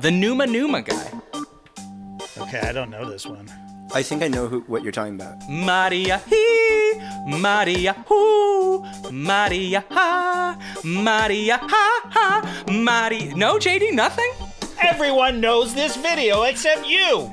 The Numa Numa guy. Okay, I don't know this one. I think I know what you're talking about. Maria he, Maria hoo, Maria ha, Maria ha ha, Maria. No, JD, nothing? Everyone knows this video except you!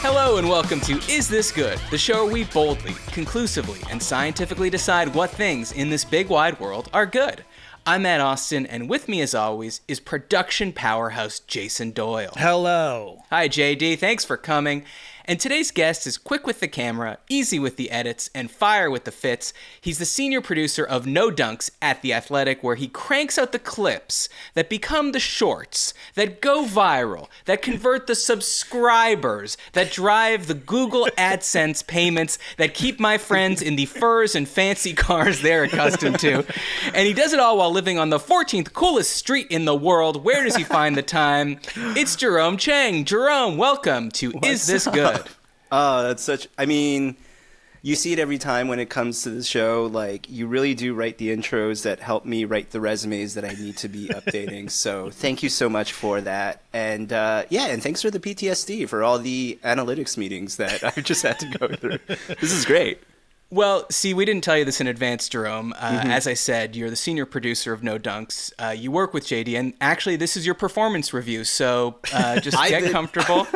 Hello and welcome to Is This Good? The show where we boldly, conclusively, and scientifically decide what things in this big wide world are good. I'm Matt Austin, and with me as always is production powerhouse Jason Doyle. Hello. Hi JD, thanks for coming. And today's guest is quick with the camera, easy with the edits, and fire with the fits. He's the senior producer of No Dunks at The Athletic, where he cranks out the clips that become the shorts, that go viral, that convert the subscribers, that drive the Google AdSense payments, that keep my friends in the furs and fancy cars they're accustomed to. And he does it all while living on the 14th coolest street in the world. Where does he find the time? It's Jerome Cheng. Jerome, welcome to Is This Good? Oh, that's such... I mean, you see it every time when it comes to the show. Like, you really do write the intros that help me write the resumes that I need to be updating. So thank you so much for that. And, and thanks for the PTSD for all the analytics meetings that I've just had to go through. This is great. Well, see, we didn't tell you this in advance, Jerome. As I said, you're the senior producer of No Dunks. You work with JD, and actually, this is your performance review, so just get comfortable.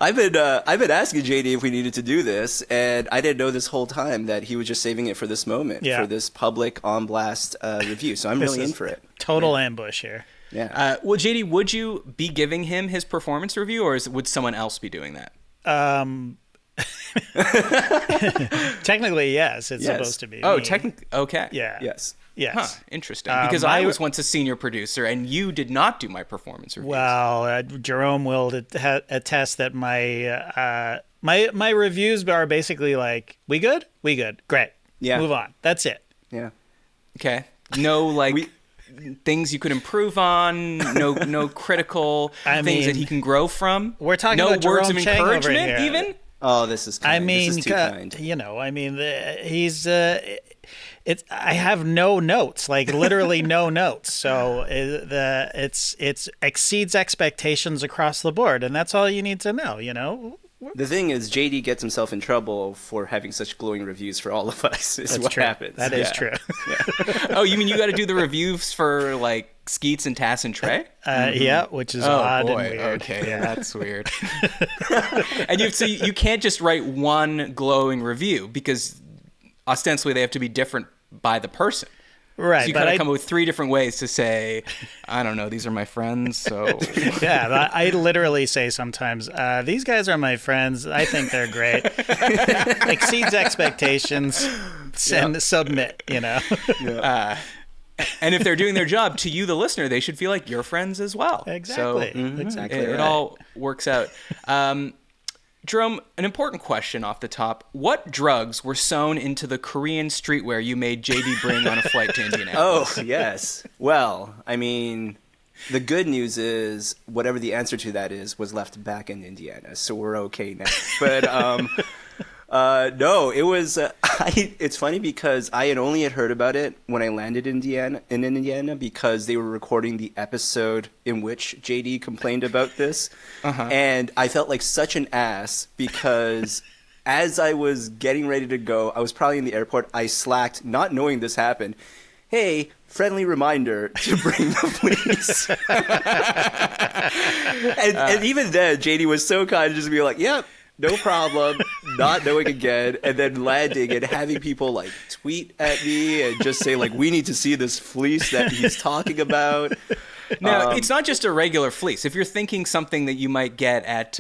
I've been asking JD if we needed to do this, and I didn't know this whole time that he was just saving it for this moment, for this public on blast review. So I'm really in for it. Total ambush here. Yeah. Well, JD, would you be giving him his performance review, or would someone else be doing that? Technically, yes. It's supposed to be. Oh, me. technically, okay. Yeah. Yes. Yes. Huh, interesting. Because I was once a senior producer, and you did not do my performance reviews. Well, Jerome will attest that my reviews are basically like, we good? We good. Great. Yeah. Move on. That's it. Yeah. Okay. No, things you could improve on, no critical things that he can grow from. We're talking no about words Jerome of Cheng over encouragement, here. even. Oh, this is kind. This is too kind. He's. I have no notes, like literally no notes. So it exceeds expectations across the board, and that's all you need to know. You know. The thing is, JD gets himself in trouble for having such glowing reviews for all of us. Is That's what true. happens. That is true. Yeah. Oh, you mean you got to do the reviews for like Skeets and Tass and Trey? Yeah, which is odd boy. and weird. Okay, that's weird. And you can't just write one glowing review because ostensibly they have to be different by the person. Right, so you but kind of come up with three different ways to say, I don't know, these are my friends, so... Yeah, I literally say sometimes, these guys are my friends, I think they're great. Exceeds expectations, submit, you know. Yeah. And if they're doing their job, to you, the listener, they should feel like you're friends as well. Exactly. So, Exactly. It all works out. Jerome, an important question off the top. What drugs were sewn into the Korean streetwear you made JD bring on a flight to Indianapolis? Oh, yes. Well, I mean, the good news is whatever the answer to that is was left back in Indiana, so we're okay now. But no, it was. It's funny because I had only heard about it when I landed in Indiana because they were recording the episode in which JD complained about this, and I felt like such an ass because as I was getting ready to go, I was probably in the airport. I slacked, not knowing this happened. Hey, friendly reminder to bring the police. and even then, JD was so kind to just be like, "Yep." No problem, not knowing again, and then landing and having people like tweet at me and just say like, we need to see this fleece that he's talking about. Now, it's not just a regular fleece. If you're thinking something that you might get at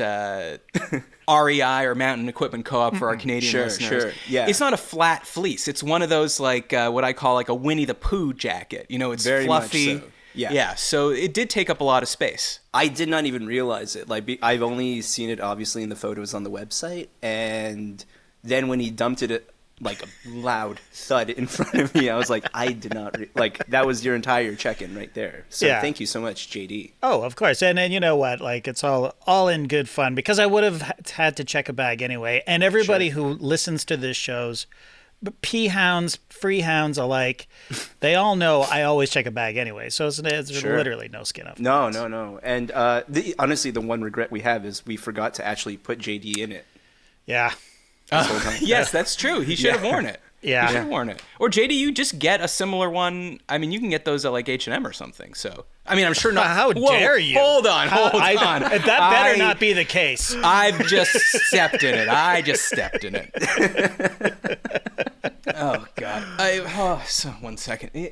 REI or Mountain Equipment Co-op for our Canadian listeners, sure, yeah. It's not a flat fleece. It's one of those like what I call like a Winnie the Pooh jacket. You know, it's very fluffy. Much so. Yeah. Yeah, so it did take up a lot of space. I did not even realize it. Like, I've only seen it obviously in the photos on the website, and then when he dumped it like a loud thud in front of me. I was like, I did not like that was your entire check-in right there. So thank you so much, JD. Oh, of course. And then you know what? Like it's all in good fun because I would have had to check a bag anyway. And everybody who listens to this show's P-hounds, free-hounds alike, they all know I always check a bag anyway. So it's literally no skin off. No. And honestly, the one regret we have is we forgot to actually put JD in it. Yeah. Yes, that's true. He should have worn it. Yeah. He should have worn it. Or JD, you just get a similar one. I mean, you can get those at like H&M or something. So, I mean, I'm sure not. How dare you? Hold on. That better not be the case. I've just stepped in it. Oh, God. So, 1 second.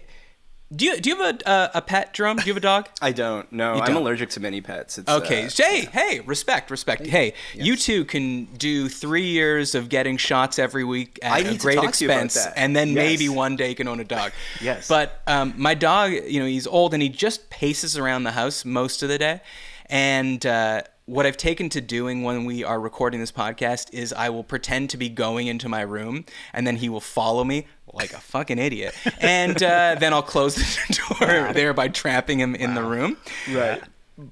Do you have a pet, Jerome? Do you have a dog? I don't. No, I'm allergic to many pets. It's, okay. Hey, respect. Hey, yes. You two can do 3 years of getting shots every week at a great expense, and then maybe one day you can own a dog. Yes. But my dog, he's old and he just paces around the house most of the day, and what I've taken to doing when we are recording this podcast is I will pretend to be going into my room, and then he will follow me like a fucking idiot. And then I'll close the door thereby trapping him in the room. Right.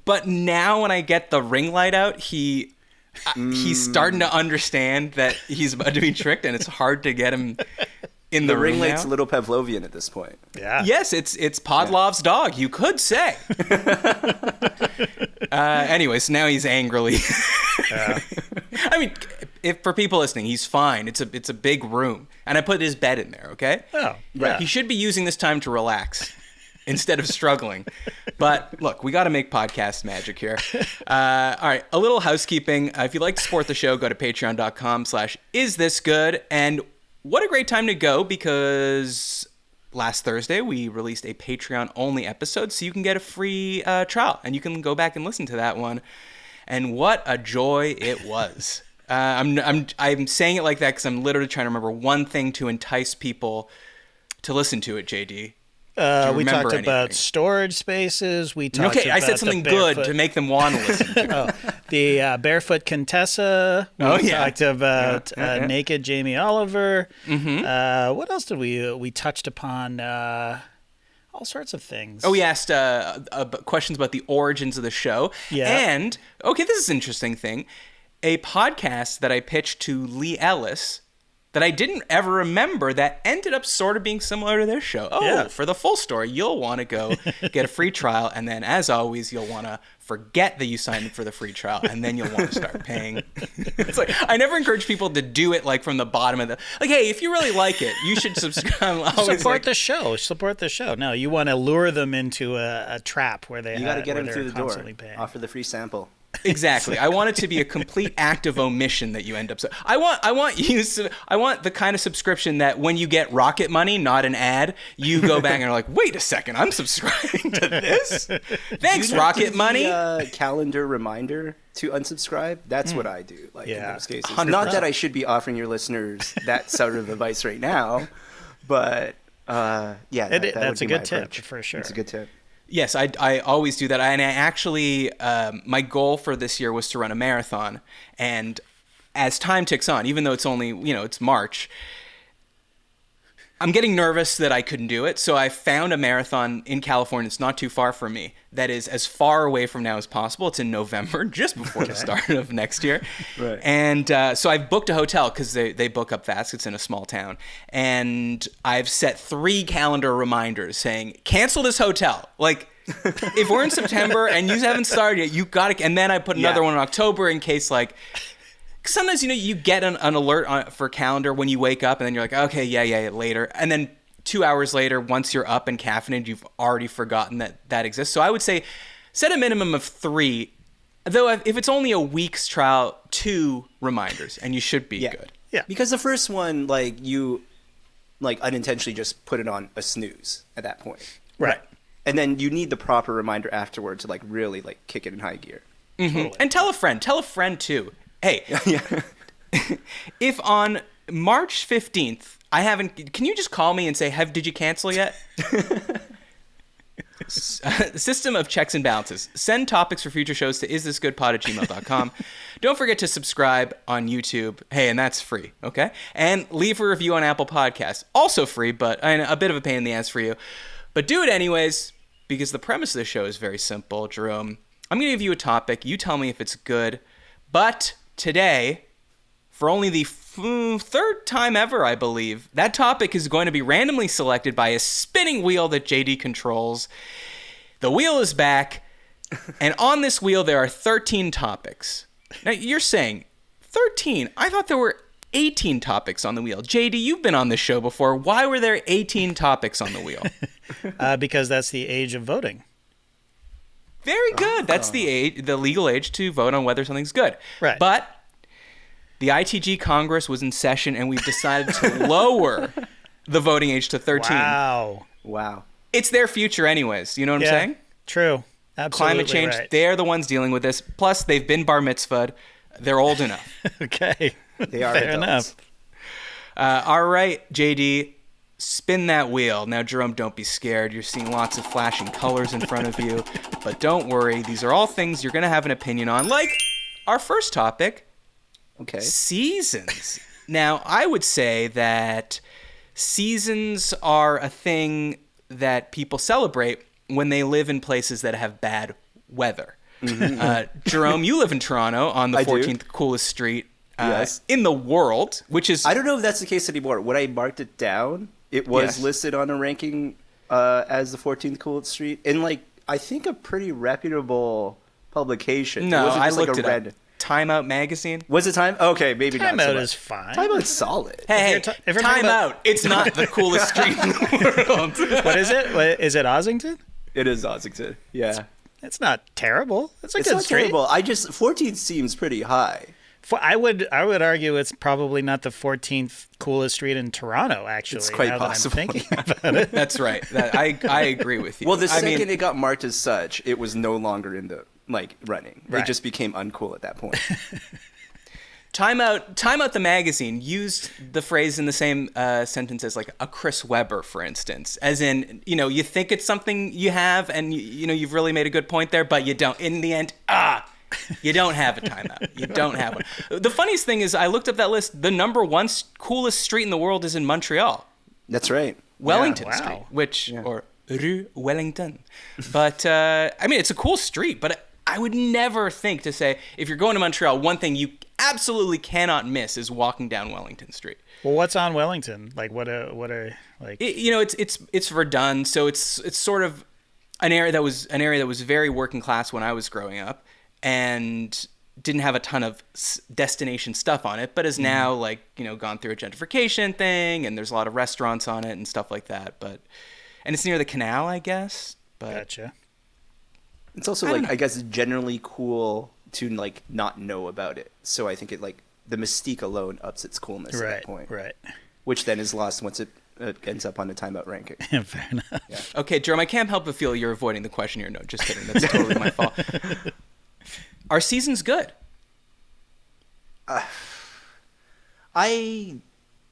But now when I get the ring light out, he's starting to understand that he's about to be tricked, and it's hard to get him in the room. Ring light's a little Pavlovian at this point. Yeah. Yes, it's Podlov's dog, you could say. Anyways, now he's angrily. I mean, if for people listening, he's fine. It's a big room, and I put his bed in there. Okay. Oh, right. He should be using this time to relax instead of struggling. But look, we got to make podcast magic here. All right, a little housekeeping. If you'd like to support the show, go to patreon.com/isthisgood. And what a great time to go, because last Thursday we released a Patreon-only episode, so you can get a free trial, and you can go back and listen to that one. And what a joy it was! I'm saying it like that because I'm literally trying to remember one thing to entice people to listen to it. JD, we talked about storage spaces. We talked. Okay, I said something good to make them want to listen to. The Barefoot Contessa. We talked about Naked Jamie Oliver. Mm-hmm. What else did we touched upon? All sorts of things. Oh, we asked questions about the origins of the show. Yeah. And, okay, this is an interesting thing. A podcast that I pitched to Lee Ellis that I didn't ever remember that ended up sort of being similar to this show. For the full story, you'll want to go get a free trial, and then, as always, you'll want to forget that you signed up for the free trial, and then you'll want to start paying. It's like, I never encourage people to do it like from the bottom of the, like, hey, if you really like it, you should subscribe. Support the show. No, you want to lure them into a trap where they you got to get them through the door. Paying. Offer the free sample. Exactly. I want it to be a complete act of omission that you end up. I want the kind of subscription that when you get Rocket Money, not an ad, you go back and are like, wait a second, I'm subscribing to this. Thanks, Rocket Money. Calendar reminder to unsubscribe. That's what I do. Like in those cases. 100%. Not that I should be offering your listeners that sort of advice right now, but that's a good tip for sure. It's a good tip. Yes, I always do that. And I actually, my goal for this year was to run a marathon. And as time ticks on, even though it's only, it's March, I'm getting nervous that I couldn't do it. So I found a marathon in California. It's not too far from me. That is as far away from now as possible. It's in November, just before the start of next year. Right. And so I've booked a hotel because they book up fast. It's in a small town. And I've set 3 calendar reminders saying, cancel this hotel. Like, if we're in September and you haven't started yet, you got to. And then I put another one in October in case, like, sometimes, you get an alert for calendar when you wake up, and then you're like, okay, yeah, later. And then 2 hours later, once you're up and caffeinated, you've already forgotten that exists. So I would say set a minimum of 3, though if it's only a week's trial, 2 reminders, and you should be good. Yeah. Because the first one, you unintentionally just put it on a snooze at that point. Right. And then you need the proper reminder afterward to really kick it in high gear. Mm-hmm. Totally. And tell a friend too. Hey, if on March 15th I haven't, can you just call me and say, did you cancel yet? System of checks and balances. Send topics for future shows to isthisgoodpod@gmail.com. Don't forget to subscribe on YouTube. Hey, and that's free, okay? And leave a review on Apple Podcasts. Also free, but a bit of a pain in the ass for you. But do it anyways, because the premise of the show is very simple, Jerome. I'm going to give you a topic. You tell me if it's good. But today, for only the third time ever, I believe, that topic is going to be randomly selected by a spinning wheel that JD controls. The wheel is back, and on this wheel there are 13 topics. Now, you're saying 13? I thought there were 18 topics on the wheel. JD, you've been on this show before. Why were there 18 topics on the wheel? Because that's the age of voting. Very good. That's the legal age to vote on whether something's good. Right. But the ITG Congress was in session, and we've decided to lower the voting age to 13. Wow. It's their future anyways. You know what I'm saying? True. Absolutely. Climate change, right. they're the ones dealing with this. Plus, they've been bar mitzvahed. They're old enough. Okay. They are Fair adults. enough. All right, JD, spin that wheel. Now, Jerome, don't be scared. You're seeing lots of flashing colors in front of you. But don't worry. These are all things you're going to have an opinion on. Like our first topic. Okay. Seasons. Now, I would say that seasons are a thing that people celebrate when they live in places that have bad weather. Mm-hmm. Jerome, you live in Toronto on the 14th coolest street in the world, which is... I don't know if that's the case anymore. When I marked it down, it was listed on a ranking as the 14th coolest street in, like, I think a pretty reputable publication. No, I looked like it up. Time Out magazine. Was it Time? Okay, maybe Time not. Out so is fine. Time Out's solid. Hey, if you're Time Out. It's not the coolest street in the world. What is it? Is it Ossington? It is Ossington. Yeah. It's not terrible. It's a It's good not street. terrible. 14th seems pretty high. I would argue it's probably not the 14th coolest street in Toronto, actually. It's quite now possible. That I'm thinking about it. That's right. I agree with you. Well, the second it got marked as such, it was no longer in the running. Right. It just became uncool at that point. Time Out the magazine used the phrase in the same sentence as like a Chris Webber, for instance, as in, you think it's something you have and you've really made a good point there, but you don't. In the end, you don't have a timeout. You don't have one. The funniest thing is I looked up that list. The number one coolest street in the world is in Montreal. That's right. Wellington Yeah, Street, wow. or Rue Wellington. But, it's a cool street, but I would never think to say, if you're going to Montreal, one thing you absolutely cannot miss is walking down Wellington Street. Well, what's on Wellington? Like, what are like? It's Verdun, so it's sort of an area that was very working class when I was growing up, and didn't have a ton of destination stuff on it, but is now gone through a gentrification thing, and there's a lot of restaurants on it and stuff like that. And it's near the canal, I guess. But Gotcha. It's also I guess generally cool to not know about it. So I think it the mystique alone ups its coolness at that point. Right. Which then is lost once it ends up on the timeout ranking. Fair enough. Yeah. Okay, Jerome, I can't help but feel you're avoiding the question here. No, just kidding. That's totally my fault. Are seasons good? I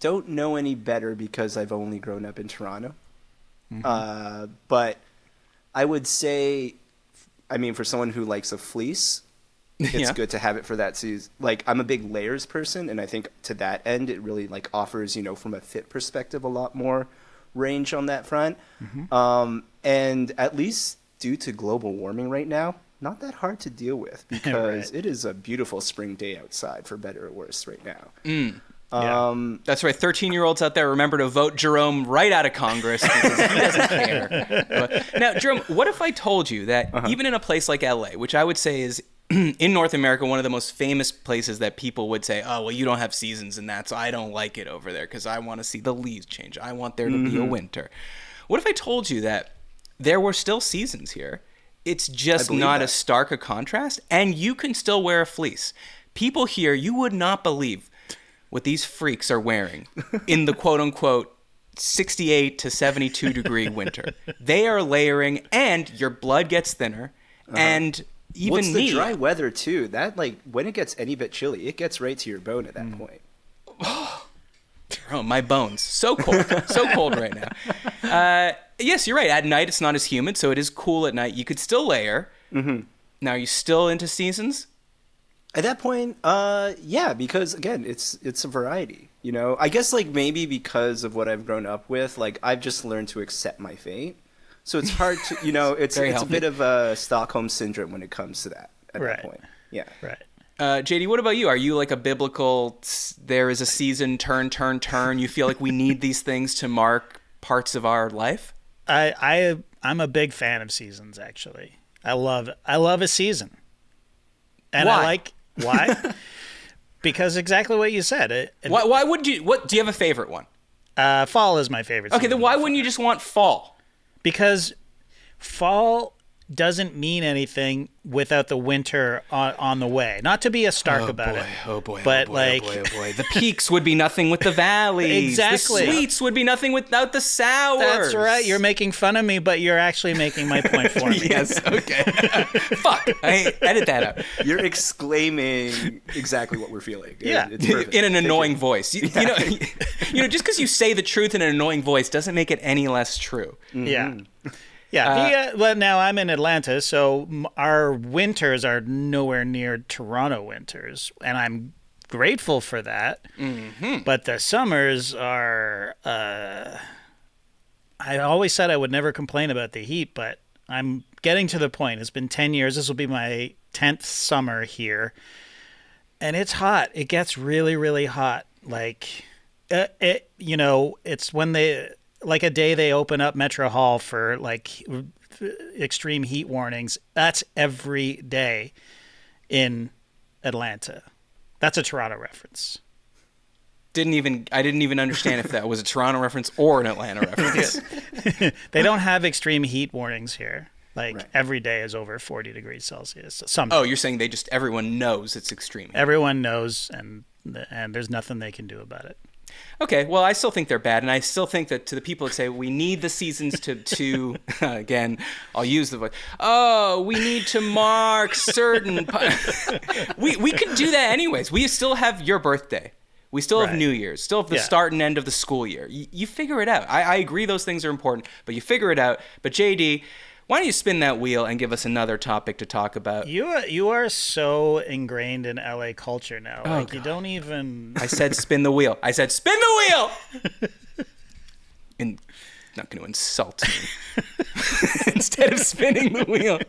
don't know any better because I've only grown up in Toronto. Mm-hmm. But I would say, for someone who likes a fleece, it's good to have it for that season. I'm a big layers person, and I think to that end, it really offers, from a fit perspective, a lot more range on that front. Mm-hmm. And at least due to global warming right now, not that hard to deal with because It is a beautiful spring day outside, for better or worse, right now. That's right. 13-year-olds out there, remember to vote Jerome right out of Congress because he doesn't care. Now, Jerome, what if I told you that even in a place like LA, which I would say is in North America one of the most famous places that people would say, oh, well, you don't have seasons in that, so I don't like it over there because I want to see the leaves change. I want there to be a winter. What if I told you that there were still seasons here? It's just not as stark a contrast, and you can still wear a fleece. People here, you would not believe what these freaks are wearing in the quote-unquote 68 to 72 degree winter. They are layering, and your blood gets thinner, and even What's the dry weather, too? That, when it gets any bit chilly, it gets right to your bone at that point. Oh, my bones. So cold. So cold right now. yes, you're right. At night, it's not as humid, so it is cool at night. You could still layer. Mm-hmm. Now, are you still into seasons? At that point, yeah, because again, it's a variety. You know, I guess like maybe because of what I've grown up with, like I've just learned to accept my fate. So it's hard to, you know, it's a bit of a Stockholm syndrome when it comes to that at that point. Yeah. Right. JD, what about you? Are you like a biblical, there is a season, turn, you feel like we need these things to mark parts of our life? I'm a big fan of seasons, actually. I love a season. And why? Why? Because exactly what you said. Why would you, do you have a favorite one? Fall is my favorite season. Okay, then why wouldn't you just want fall? Because fall doesn't mean anything without the winter on the way. Not to be a Stark about it. Oh boy, but oh boy. The peaks would be nothing with the valleys. Exactly. The sweets would be nothing without the sours. That's right. You're making fun of me, but you're actually making my point for me. Yes, okay. Fuck. Edit that out. You're exclaiming exactly what we're feeling. Yeah. It's perfect. In an annoying voice. You know, just because you say the truth in an annoying voice doesn't make it any less true. Mm-hmm. Yeah. Yeah, well, now I'm in Atlanta, so our winters are nowhere near Toronto winters, and I'm grateful for that. Mm-hmm. But the summers are... I always said I would never complain about the heat, but I'm getting to the point. It's been 10 years. This will be my 10th summer here, and it's hot. It gets really, really hot. Like, it's when they... Like a day they open up Metro Hall for like extreme heat warnings. That's every day in Atlanta. That's a Toronto reference. I didn't even understand if that was a Toronto reference or an Atlanta reference. They don't have extreme heat warnings here. Like every day is over 40 degrees Celsius. Oh, you're saying everyone knows it's extreme heat. Everyone knows, and there's nothing they can do about it. Okay, well, I still think they're bad, and I still think that to the people that say we need the seasons to again, I'll use the voice. Oh, we need to mark certain. We could do that anyways. We still have your birthday. We still have New Year's. Still have the start and end of the school year. You figure it out. I agree those things are important, but you figure it out. But JD, why don't you spin that wheel and give us another topic to talk about? You are so ingrained in LA culture now. God. You don't even... I said spin the wheel. I said spin the wheel! And not going to insult me. Instead of spinning the wheel.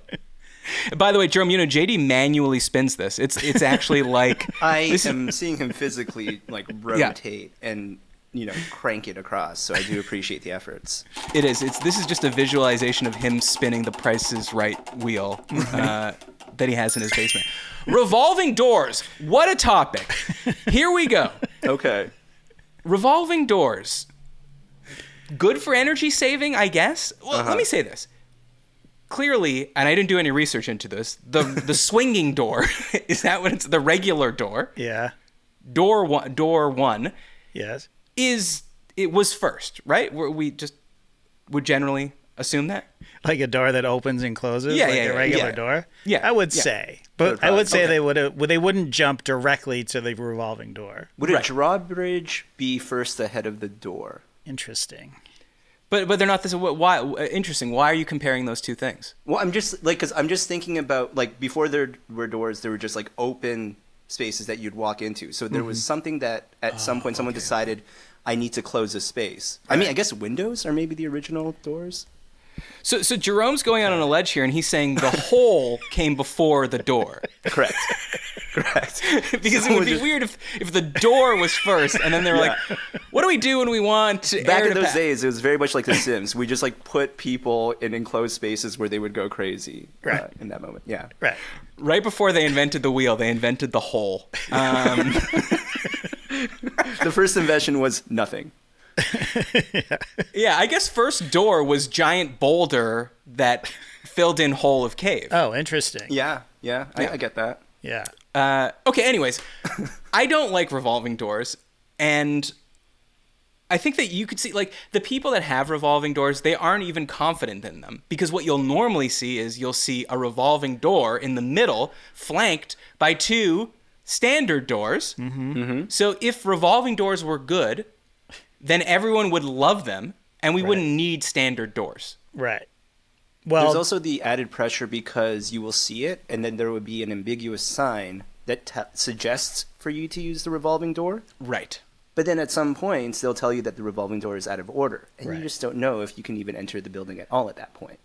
By the way, Jerome, JD manually spins this. It's actually like... I am seeing him physically like rotate and... crank it across. So I do appreciate the efforts. It is. This is just a visualization of him spinning the Price is Right wheel that he has in his basement. Revolving doors. What a topic. Here we go. Okay. Revolving doors. Good for energy saving, I guess. Well, let me say this. Clearly, and I didn't do any research into this, the swinging door, is that what it's? The regular door. Yeah. Door one. Yes. It was first, right? We just would generally assume that. Like a door that opens and closes, a regular door? Yeah. I would say. But I would say they wouldn't jump directly to the revolving door. Would a drawbridge be first ahead of the door? Interesting. But they're not this. Why? Interesting. Why are you comparing those two things? Well, I'm just thinking about like before there were doors, there were just like open spaces that you'd walk into. So there was something that at some point someone decided, I need to close a space. Right. I mean, I guess windows are maybe the original doors. So Jerome's going out on a ledge here, and he's saying the hole came before the door. Correct. Because it would be weird if the door was first, and then they were like, what do we do when we want Back air in to those days, it was very much like The Sims. We just like put people in enclosed spaces where they would go crazy in that moment. Yeah. Right before they invented the wheel, they invented the hole. The first invention was nothing. Yeah, I guess first door was giant boulder that filled in hole of cave. Oh, interesting. Yeah. I get that. Yeah. Okay, anyways, I don't like revolving doors, and I think that you could see, like, the people that have revolving doors, they aren't even confident in them, because what you'll normally see is you'll see a revolving door in the middle flanked by two standard doors. Mm-hmm. So if revolving doors were good, then everyone would love them, and we wouldn't need standard doors. Right. Well, there's also the added pressure because you will see it, and then there would be an ambiguous sign that suggests for you to use the revolving door. Right. But then at some points, they'll tell you that the revolving door is out of order, and Right. you just don't know if you can even enter the building at all at that point.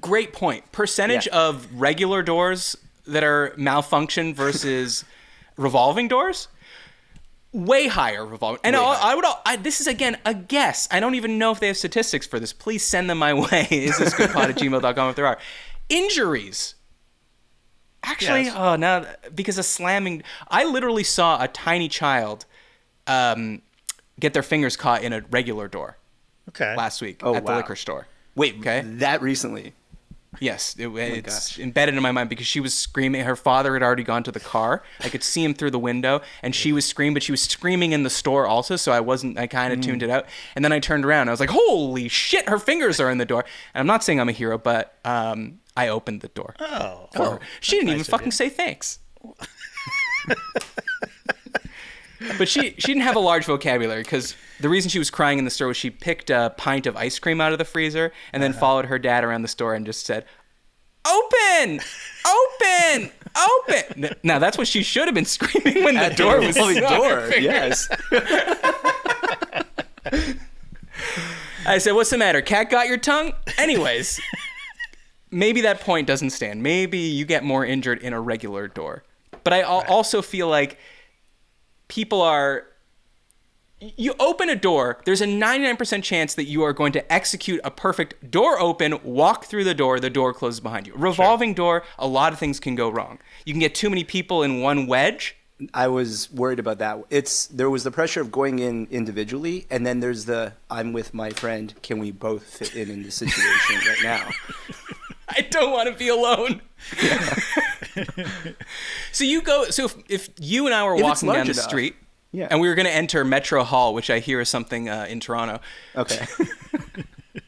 Great point. Percentage of regular doors that are malfunction versus revolving doors? Way higher revolving. And this is, again, a guess. I don't even know if they have statistics for this. Please send them my way. isthisgoodpod@gmail.com if there are. Injuries. Actually, now, because of slamming. I literally saw a tiny child get their fingers caught in a regular door last week at the liquor store. Wait, that recently? Yes, it's embedded in my mind because she was screaming. Her father had already gone to the car. I could see him through the window, and she was screaming, but she was screaming in the store also, so I kind of tuned it out. And then I turned around, and I was like, holy shit, her fingers are in the door. And I'm not saying I'm a hero, but I opened the door. She didn't even fucking say thanks. But she didn't have a large vocabulary because the reason she was crying in the store was she picked a pint of ice cream out of the freezer and then followed her dad around the store and just said, "Open! Open! Open!" Now, that's what she should have been screaming when the door was on her finger. Yes. I said, "What's the matter? Cat got your tongue?" Anyways, maybe that point doesn't stand. Maybe you get more injured in a regular door. But I also feel like you open a door, there's a 99% chance that you are going to execute a perfect door open, walk through the door closes behind you. Revolving door, a lot of things can go wrong. You can get too many people in one wedge. I was worried about that. There was the pressure of going in individually, and then there's I'm with my friend, can we both fit in the situation right now? I don't want to be alone. So if you and I were walking down the street, and we were going to enter Metro Hall, which I hear is something in Toronto. Okay.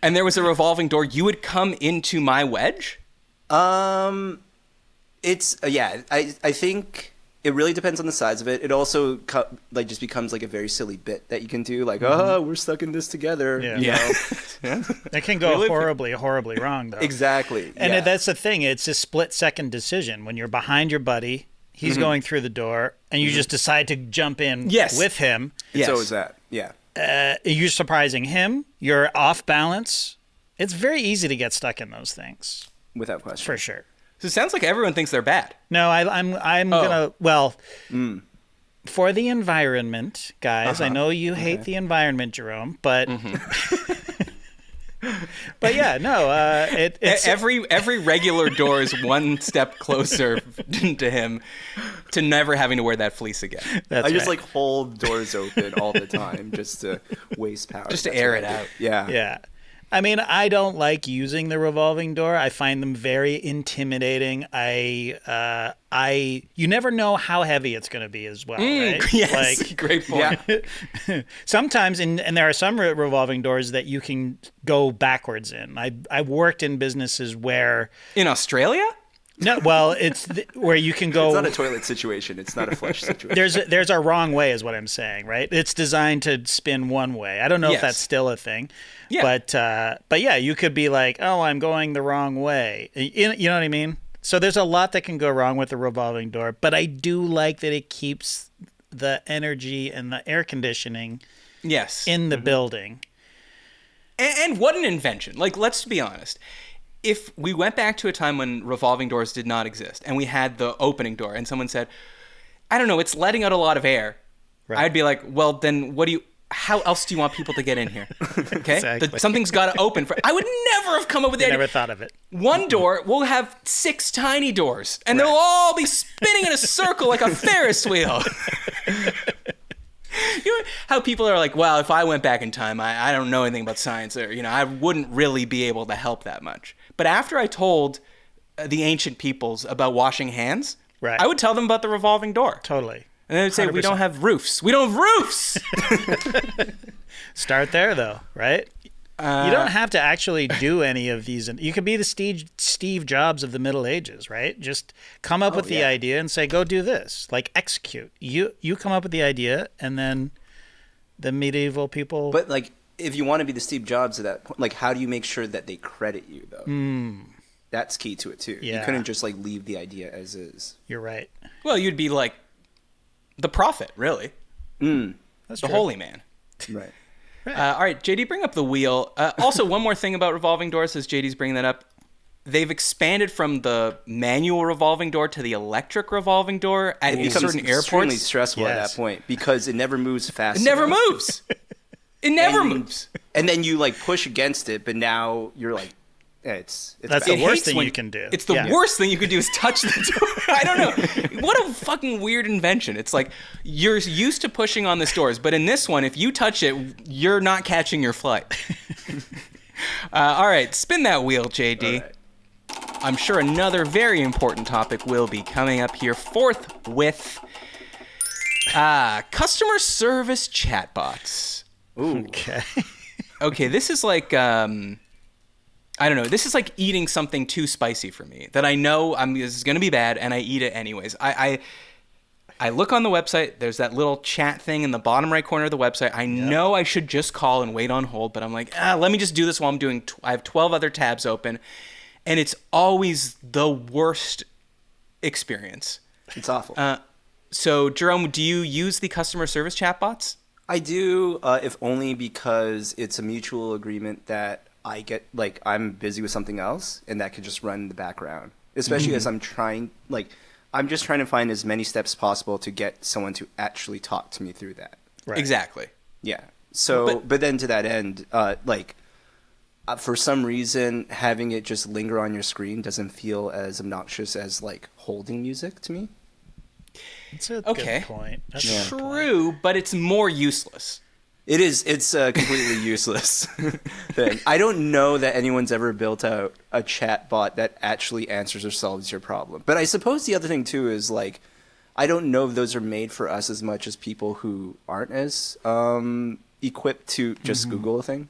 And there was a revolving door, you would come into my wedge? It's I think it really depends on the size of it. It also just becomes like a very silly bit that you can do, like, we're stuck in this together. Yeah. It can go horribly wrong, though. Exactly. And that's the thing. It's a split-second decision. When you're behind your buddy, he's going through the door, and you just decide to jump in with him. It's always that. Yeah. You're surprising him. You're off balance. It's very easy to get stuck in those things. Without question. For sure. So it sounds like everyone thinks they're bad. No, I'm gonna for the environment, guys. I know you hate the environment, Jerome, but but yeah, no. It's every regular door is one step closer to him to never having to wear that fleece again. I just hold doors open all the time just to waste power, just to air it out. Yeah. I mean, I don't like using the revolving door. I find them very intimidating. You never know how heavy it's going to be as well, right? Yes, great point. Yeah. Sometimes, and there are some revolving doors that you can go backwards in. I worked in businesses where... In Australia? No, well, it's where you can go... It's not a toilet situation. It's not a flush situation. There's a wrong way is what I'm saying, right? It's designed to spin one way. I don't know if that's still a thing. Yeah. But yeah, you could be like, oh, I'm going the wrong way. You know what I mean? So there's a lot that can go wrong with the revolving door, but I do like that it keeps the energy and the air conditioning in the building. And what an invention. Like, let's be honest. If we went back to a time when revolving doors did not exist and we had the opening door and someone said, I don't know, it's letting out a lot of air. Right. I'd be like, well, then how else do you want people to get in here? Okay. Exactly. Something's got to open I would never have come up with that. Never thought of it. One door, we'll have 6 tiny doors and they'll all be spinning in a circle like a Ferris wheel. You know how people are like, well, if I went back in time, I don't know anything about science, or I wouldn't really be able to help that much. But after I told the ancient peoples about washing hands, I would tell them about the revolving door. Totally. And they would say, 100%. We don't have roofs. We don't have roofs! Start there, though, right? You don't have to actually do any of these. You could be the Steve Jobs of the Middle Ages, right? Just come up with the idea and say, go do this. Like, execute. You come up with the idea, and then the medieval people... But, like, if you want to be the Steve Jobs of that point, like, how do you make sure that they credit you, though? That's key to it, too. Yeah. You couldn't just, like, leave the idea as is. You're right. Well, you'd be like the prophet, really. That's the true. holy man. Right. All right, JD, bring up the wheel. Also, one more thing about revolving doors, as JD's bringing that up. They've expanded from the manual revolving door to the electric revolving door at certain extremely airports. stressful at that point because it never moves fast It never enough. moves. It never moves. And then you, like, push against it, but now you're like, it's That's bad. the worst hates thing when- you can do. It's the worst thing you can do is touch the door. I don't know. What a fucking weird invention. It's like you're used to pushing on this doors, but in this one, if you touch it, you're not catching your flight. All right, spin that wheel, JD. All right. I'm sure another very important topic will be coming up here forthwith. Customer service chatbots. Ooh. Okay. Okay, this is like I don't know. This is like eating something too spicy for me that I know this is going to be bad, and I eat it anyways. I look on the website. There's that little chat thing in the bottom right corner of the website. I know I should just call and wait on hold, but I'm like, let me just do this while I'm doing. I have 12 other tabs open, and it's always the worst experience. It's awful. So, Jerome, do you use the customer service chatbots? I do, if only because it's a mutual agreement that I get, like, I'm busy with something else, and that could just run in the background. Especially as I'm just trying to find as many steps possible to get someone to actually talk to me through that. Right. Exactly. Yeah. So, but then to that end, for some reason, having it just linger on your screen doesn't feel as obnoxious as, like, holding music to me. That's a Okay. good point. That's a good point. True, but it's more useless. It is. It's a completely useless thing. I don't know that anyone's ever built out a chat bot that actually answers or solves your problem. But I suppose the other thing, too, is, like, I don't know if those are made for us as much as people who aren't as equipped to just Google a thing.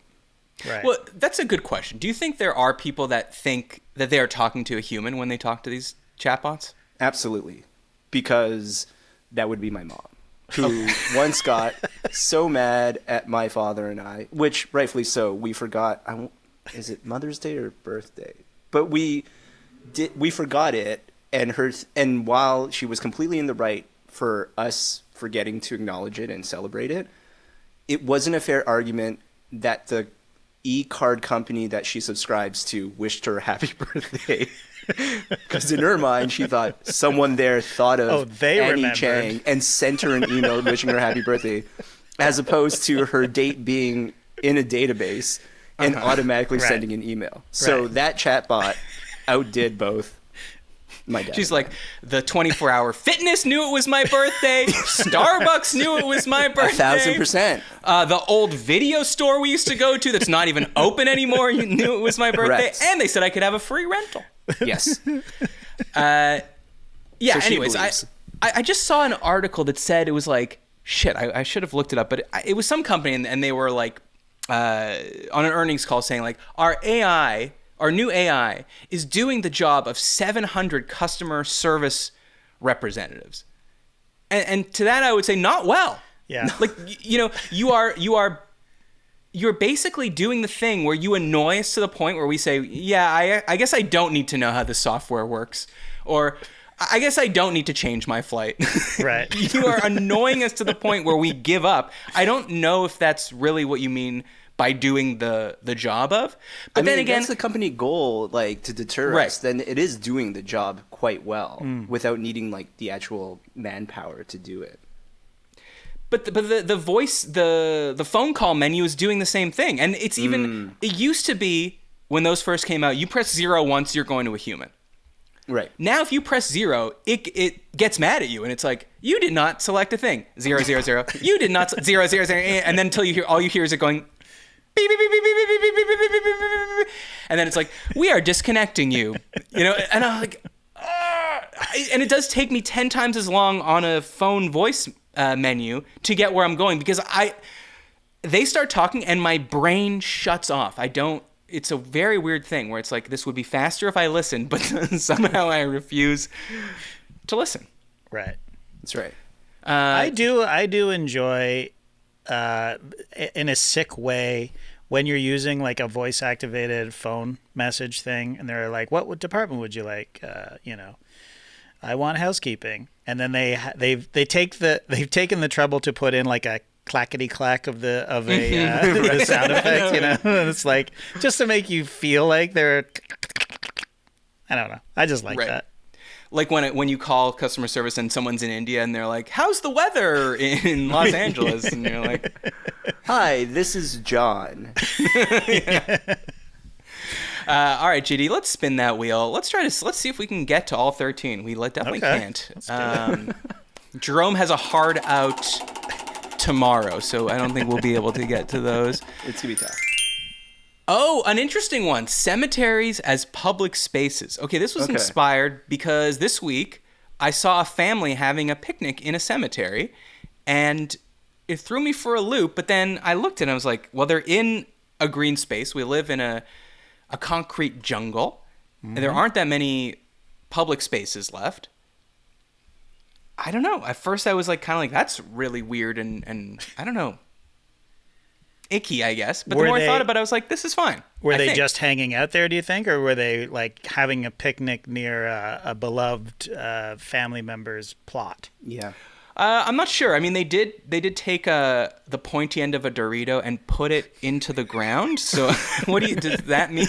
Right. Well, that's a good question. Do you think there are people that think that they are talking to a human when they talk to these chatbots? Absolutely. Because that would be my mom, who once got so mad at my father and I, which rightfully so, we forgot, is it Mother's Day or birthday? But we forgot it, and while she was completely in the right for us forgetting to acknowledge it and celebrate it, it wasn't a fair argument that the e-card company that she subscribes to wished her happy birthday. Because in her mind, she thought someone there thought of Annie remembered. Cheng and sent her an email wishing her happy birthday, as opposed to her date being in a database and automatically Right. sending an email. So Right. that chatbot outdid both my dad. She's like, the 24-hour fitness knew it was my birthday. Starbucks knew it was my birthday. 1,000%. The old video store we used to go to that's not even open anymore, you knew it was my birthday. Correct. And they said I could have a free rental. Yes. Yeah, So she anyways, believes. I just saw an article that said it was like, shit, I should have looked it up, but it was some company, and they were like, on an earnings call saying, like, our new AI is doing the job of 700 customer service representatives. And to that, I would say, not well. Yeah. Like, you're basically doing the thing where you annoy us to the point where we say, yeah, I guess I don't need to know how the software works. Or I guess I don't need to change my flight. Right. You are annoying us to the point where we give up. I don't know if that's really what you mean by doing the job of. But then if again, that's the company goal, like, to deter Right. us, then it is doing the job quite well without needing, like, the actual manpower to do it. But the voice, the phone call menu is doing the same thing. And it's even, it used to be, when those first came out, you press 0 once, you're going to a human. Right. Now, if you press 0, it gets mad at you, and it's like, you did not select a thing. 0, 0, 0. You did not, 0, 0, 0. And then until all you hear is it going, beep, beep, beep, beep, beep, beep, beep, beep, beep, beep, beep, beep. And then it's like, we are disconnecting you. And I'm like, and it does take me 10 times as long on a phone voice menu to get where I'm going, because they start talking and my brain shuts off. It's a very weird thing where it's like, this would be faster if I listened, but somehow I refuse to listen. Right. That's right. I do enjoy in a sick way when you're using like a voice activated phone message thing, and they're like, "What department would you like?" I want housekeeping, and then they've taken the trouble to put in like a clackety clack of a the sound effect, and it's like just to make you feel like they're. I don't know. I just like that. Like when you call customer service and someone's in India and they're like, "How's the weather in Los Angeles?" and you're like, "Hi, this is John." All right, GD, let's spin that wheel. Let's see if we can get to all 13. We definitely can't. Jerome has a hard out tomorrow, so I don't think we'll be able to get to those. It's gonna be tough. Oh, an interesting one. Cemeteries as public spaces. Okay, this was inspired because this week I saw a family having a picnic in a cemetery, and it threw me for a loop, but then I looked and I was like, well, they're in a green space. We live in a concrete jungle, and there aren't that many public spaces left. I don't know. At first I was like kind of like, that's really weird and I don't know. Icky, I guess. But the more I thought about it, I was like, this is fine. Were they just hanging out there, do you think? Or were they like having a picnic near a beloved family member's plot? Yeah. I'm not sure. I mean, they did take the pointy end of a Dorito and put it into the ground. So does that mean?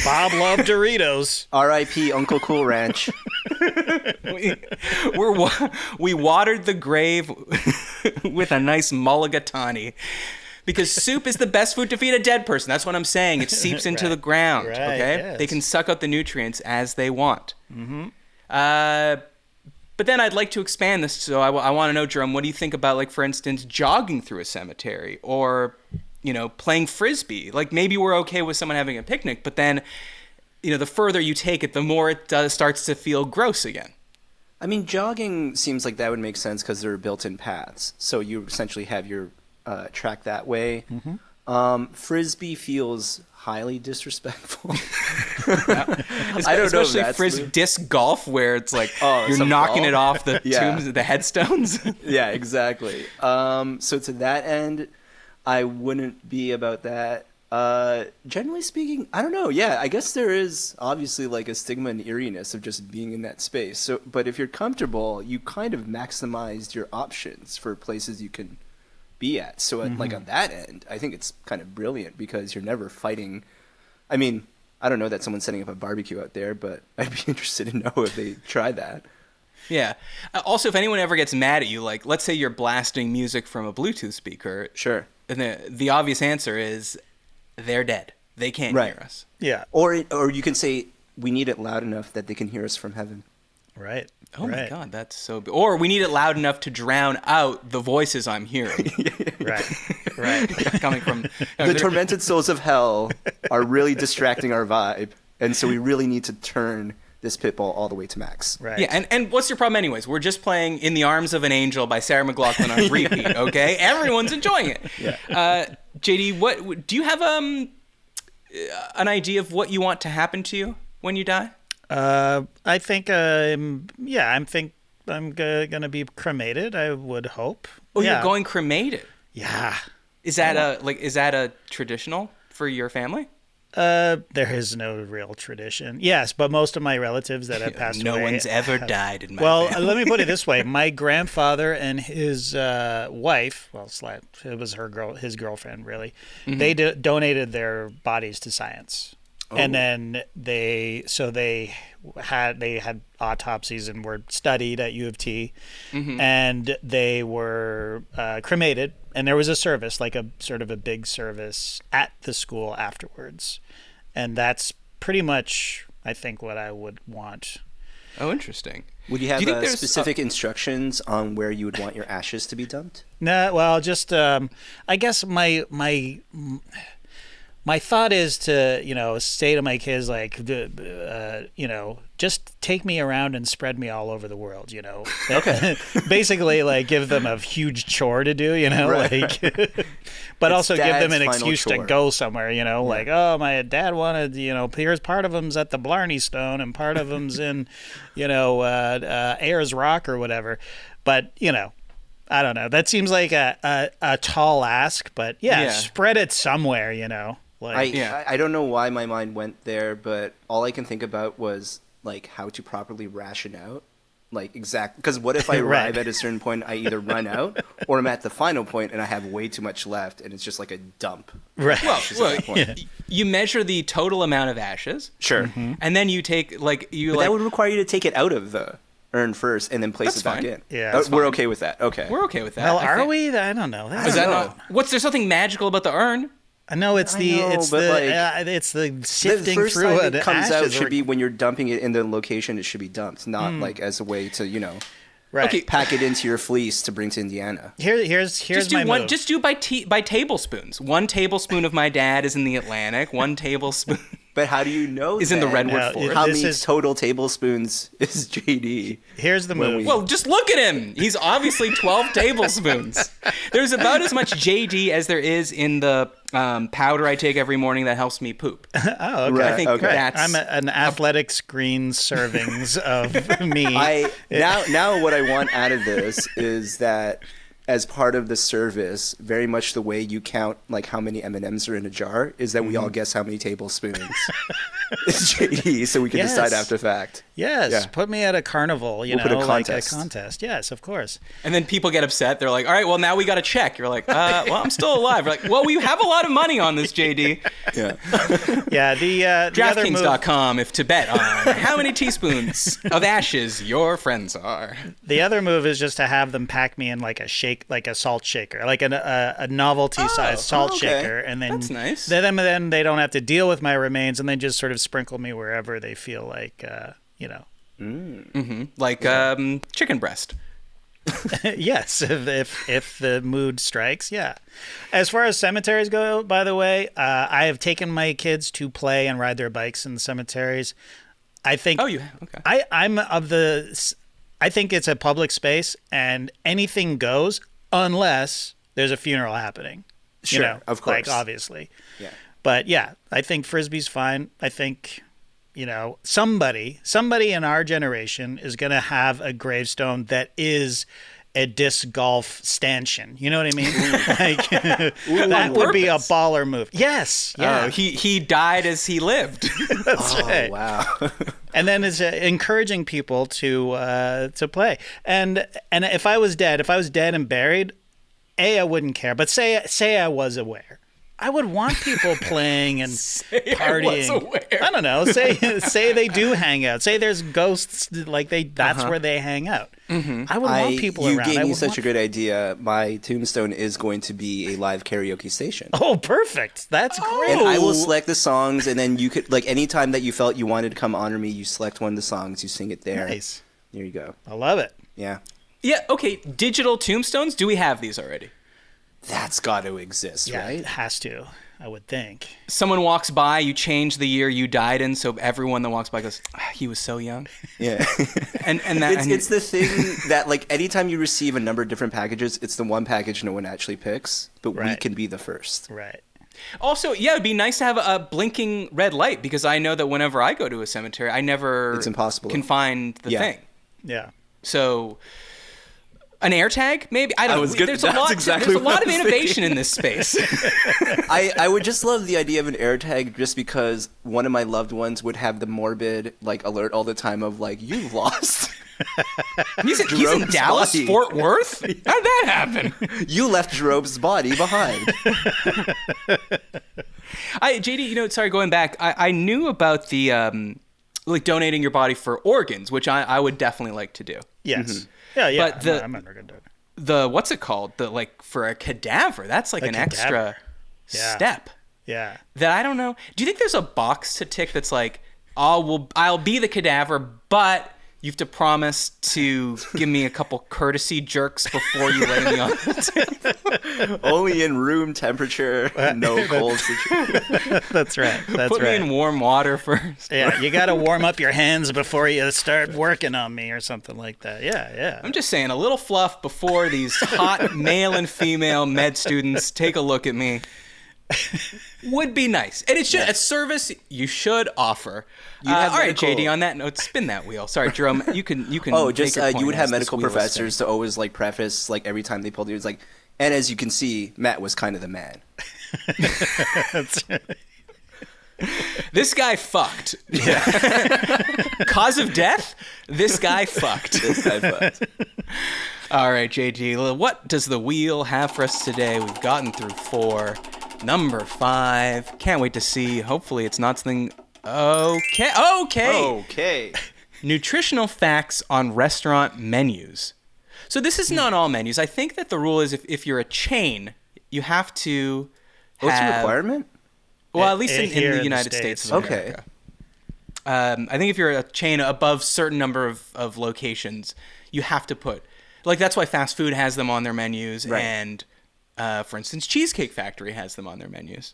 Bob loved Doritos. R.I.P. Uncle Cool Ranch. We watered the grave with a nice mulligatawny because soup is the best food to feed a dead person. That's what I'm saying. It seeps into the ground. Right, okay, yes. They can suck out the nutrients as they want. But then I'd like to expand this. So I want to know, Jerome, what do you think about, like, for instance, jogging through a cemetery or, playing Frisbee? Like, maybe we're okay with someone having a picnic, but then, the further you take it, the more it starts to feel gross again. I mean, jogging seems like that would make sense because there are built-in paths. So you essentially have your track that way. Frisbee feels highly disrespectful. I don't know. Especially disc golf, where it's like you're knocking it off the tombs, the headstones. Yeah, exactly. So to that end, I wouldn't be about that. Generally speaking, I don't know. Yeah, I guess there is obviously like a stigma and eeriness of just being in that space. So, but if you're comfortable, you kind of maximized your options for places you can be at. So like on that end, I think it's kind of brilliant because you're never fighting. I mean, I don't know that someone's setting up a barbecue out there, but I'd be interested to know if they try that. Yeah. Also, if anyone ever gets mad at you, like let's say you're blasting music from a Bluetooth speaker. Sure. And the obvious answer is they're dead. They can't hear us. Yeah. Or you can say we need it loud enough that they can hear us from heaven. Right. Oh my God, that's so. Or we need it loud enough to drown out the voices I'm hearing. Right. Coming from the tormented souls of hell are really distracting our vibe, and so we really need to turn this pit bull all the way to max. Right. Yeah, and what's your problem anyways? We're just playing "In the Arms of an Angel" by Sarah McLachlan on repeat. Okay, everyone's enjoying it. Yeah. JD, what do you have an idea of what you want to happen to you when you die? I think I'm gonna be cremated. I would hope. Oh, you're going cremated? Yeah. Is that a traditional for your family? There is no real tradition. Yes, but most of my relatives that have passed away. No one's ever died in my family. Let me put it this way: my grandfather and his wife, it was his girlfriend, really. They donated their bodies to science. Oh. And then they had autopsies and were studied at U of T, and they were cremated. And there was a service, like a sort of a big service at the school afterwards, and that's pretty much, I think, what I would want. Oh, interesting. Would you have specific instructions on where you would want your ashes to be dumped? No, well, just I guess my thought is to, say to my kids, like, just take me around and spread me all over the world, Okay. Basically, like, give them a huge chore to do, Right. but it's also give them an excuse chore. to go somewhere, like, oh, my dad wanted, here's part of them's at the Blarney Stone and part of them's in, Ayers Rock or whatever. But, I don't know. That seems like a tall ask, but Yeah. spread it somewhere, Like, I don't know why my mind went there, but all I can think about was like how to properly ration out. Like because what if I Right. arrive at a certain point, I either run out or I'm at the final point and I have way too much left and it's just like a dump. right. Well, Ashes at that point. you measure the total amount of ashes, Sure. and then you take But that would require you to take it out of the urn first and then place That's it back fine. in. Yeah, Oh, that's we're okay with that. Okay. we're okay with that. Well, I are think. we? I don't know. Is that know. not? What's there something magical about the urn? I know it's I the know, it's but, the like, it's the The sifting first through time it it comes out should or- be when you're dumping it in the location it should be dumped, not like as a way to, right. Okay. pack it into your fleece to bring to Indiana. Here's Just do my one. move. Just do by tablespoons. 1 tablespoon of my dad is in the Atlantic. 1 tablespoon But how do you know is in the then Redwood No, Forest. how This many is- total tablespoons is JD? Here's the when move. we- Well, just look at him. He's obviously 12 tablespoons. There's about as much JD as there is in the powder I take every morning that helps me poop. Oh, okay. Right, I think okay. that's. I'm an athletics green servings of me. Now what I want out of this is that as part of the service, very much the way you count like how many M&Ms are in a jar is that we all guess how many tablespoons is JD, so we can decide Yes. after fact. Yes, Yeah. put me at a carnival, We'll put a like a contest. contest. Yes, of course. And then people get upset. They're like, all right, well, now we got to check. You're like, well, I'm still alive. We're like, well, we have a lot of money on this, JD. Yeah. Yeah, the other move, DraftKings.com if to bet on how many teaspoons of ashes your friends are. the other move is just to have them pack me in like a salt shaker, like a novelty sized salt okay. shaker, and then That's nice. Then they don't have to deal with my remains, and they just sort of sprinkle me wherever they feel like, Like chicken breast. Yes, if the mood strikes, yeah. As far as cemeteries go, by the way, I have taken my kids to play and ride their bikes in the cemeteries. I think. Oh, you okay. I think it's a public space and anything goes unless there's a funeral happening. Sure, of course. Like obviously. Yeah. But yeah, I think Frisbee's fine. I think, somebody in our generation is going to have a gravestone that is a disc golf stanchion. You know what I mean? Like that would be a purpose. baller move. Yes. Yeah. Oh, he died as he lived. That's right. Oh, wow. And then is encouraging people to play. And if I was dead and buried, I wouldn't care. But say I was aware, I would want people playing and partying. I was aware. I don't know. Say they do hang out. Say there's ghosts. Like that's where they hang out. Mm-hmm. I would want people you around. gave I me would such want- a good idea. My tombstone is going to be a live karaoke station. Oh, perfect. That's great. And I will select the songs, and then you could, like, any time that you felt you wanted to come honor me, you select one of the songs, you sing it there. Nice. There you go. I love it. Yeah. Yeah, okay. Digital tombstones, do we have these already? That's got to exist, Yeah, right? it has to. I would think. Someone walks by, you change the year you died in, so everyone that walks by goes, he was so young. Yeah. And that It's the thing that, like, anytime you receive a number of different packages, it's the one package no one actually picks, but we Right. can be the first. Right. Also, yeah, it'd be nice to have a blinking red light because I know that whenever I go to a cemetery, I never It's impossible. can find the Yeah. thing. Yeah. So an air tag, maybe? I don't know. There's a that's lot, exactly there's a what lot I of was innovation in this space. I would just love the idea of an air tag just because one of my loved ones would have the morbid, like, alert all the time of, like, you've lost. He's in Jerome's Dallas, body. Fort Worth? How'd that happen? You left Jerome's body behind. JD, sorry, going back, I knew about the, like, donating your body for organs, which I would definitely like to do. Yes. Yeah. Yeah. But the- I'm never gonna do it. The, what's it called? The, like, for a cadaver, that's like A an cadaver. extra Yeah. step. Yeah. That I don't know. Do you think there's a box to tick that's like, I'll be the cadaver, but you have to promise to give me a couple courtesy jerks before you lay me on the table? Only in room temperature, no cold situation. That's right. That's Put right. me in warm water first. Yeah, you got to warm up your hands before you start working on me or something like that. Yeah, yeah. I'm just saying, a little fluff before these hot male and female med students take a look at me. would be nice. And it should, a service you should offer. All right, JD, on that note, spin that wheel. Sorry, Jerome, you can Oh, just, make your you point would as have this medical wheel is professors to always, like, preface, like, every time they pulled you, it's like, and as you can see, Matt was kind of the man. This guy fucked. Yeah. Cause of death? This guy fucked. This guy fucked. All right, JG, what does the wheel have for us today? We've gotten through 4. Number 5. Can't wait to see. Hopefully it's not something... Okay. Nutritional facts on restaurant menus. So this is not all menus. I think that the rule is if you're a chain, you have to have... What's the requirement? Well, at least in the United States of America. I think if you're a chain above certain number of locations, you have to put... Like, that's why fast food has them on their menus. Right. And, for instance, Cheesecake Factory has them on their menus.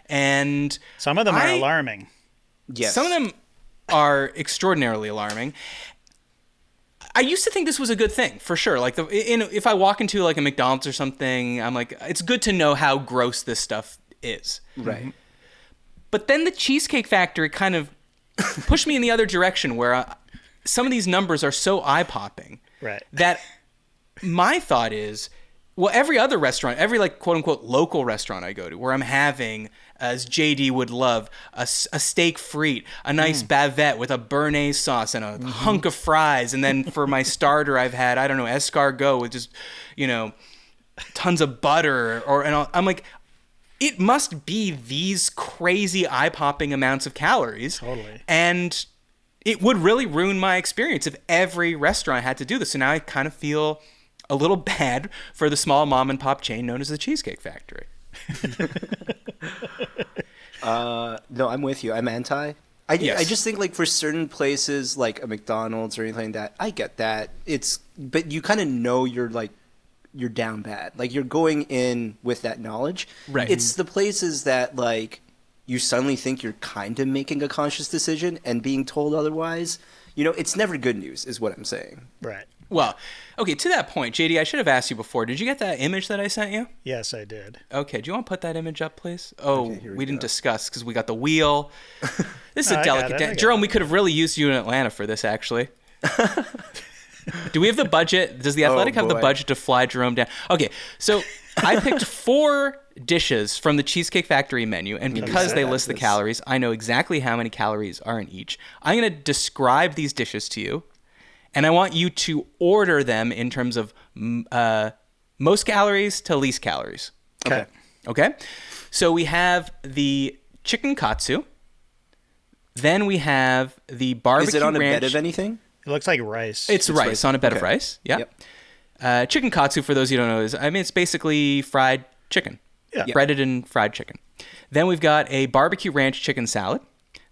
And... Some of them are alarming. Yes. Some of them are extraordinarily alarming. I used to think this was a good thing, for sure. Like, if I walk into, like, a McDonald's or something, I'm like, it's good to know how gross this stuff is. Right. But then the Cheesecake Factory kind of pushed me in the other direction where some of these numbers are so eye-popping that my thought is, well, every other restaurant, every, like, quote-unquote local restaurant I go to where I'm having, as JD would love, a steak frite, a nice bavette with a béarnaise sauce and a hunk of fries. And then for my starter, I've had, I don't know, escargot with just, tons of butter. I'm like... It must be these crazy eye-popping amounts of calories. Totally. And it would really ruin my experience if every restaurant had to do this. So now I kind of feel a little bad for the small mom-and-pop chain known as the Cheesecake Factory. No, I'm with you. I'm anti. I just think, like, for certain places, like a McDonald's or anything like that, I get that. But you kind of know you're down bad. Like, you're going in with that knowledge. Right. It's the places that, like, you suddenly think you're kind of making a conscious decision and being told otherwise. It's never good news, is what I'm saying. Right. Well, okay, to that point, JD, I should have asked you before. Did you get that image that I sent you? Yes, I did. Okay, do you want to put that image up, please? Oh, okay, we didn't discuss because we got the wheel. This is a delicate day. Jerome, we could have really used you in Atlanta for this, actually. Do we have the budget? Does the Athletic have the budget to fly Jerome down? Okay, so I picked 4 dishes from the Cheesecake Factory menu, and because they list the calories, I know exactly how many calories are in each. I'm going to describe these dishes to you, and I want you to order them in terms of most calories to least calories. Okay? So we have the chicken katsu. Then we have the barbecue ranch. Is it on a bed of anything? It looks like rice. It's rice on a bed of rice. Yep. Chicken katsu, for those you don't know, it's basically fried chicken. Yeah. Breaded and fried chicken. Then we've got a barbecue ranch chicken salad.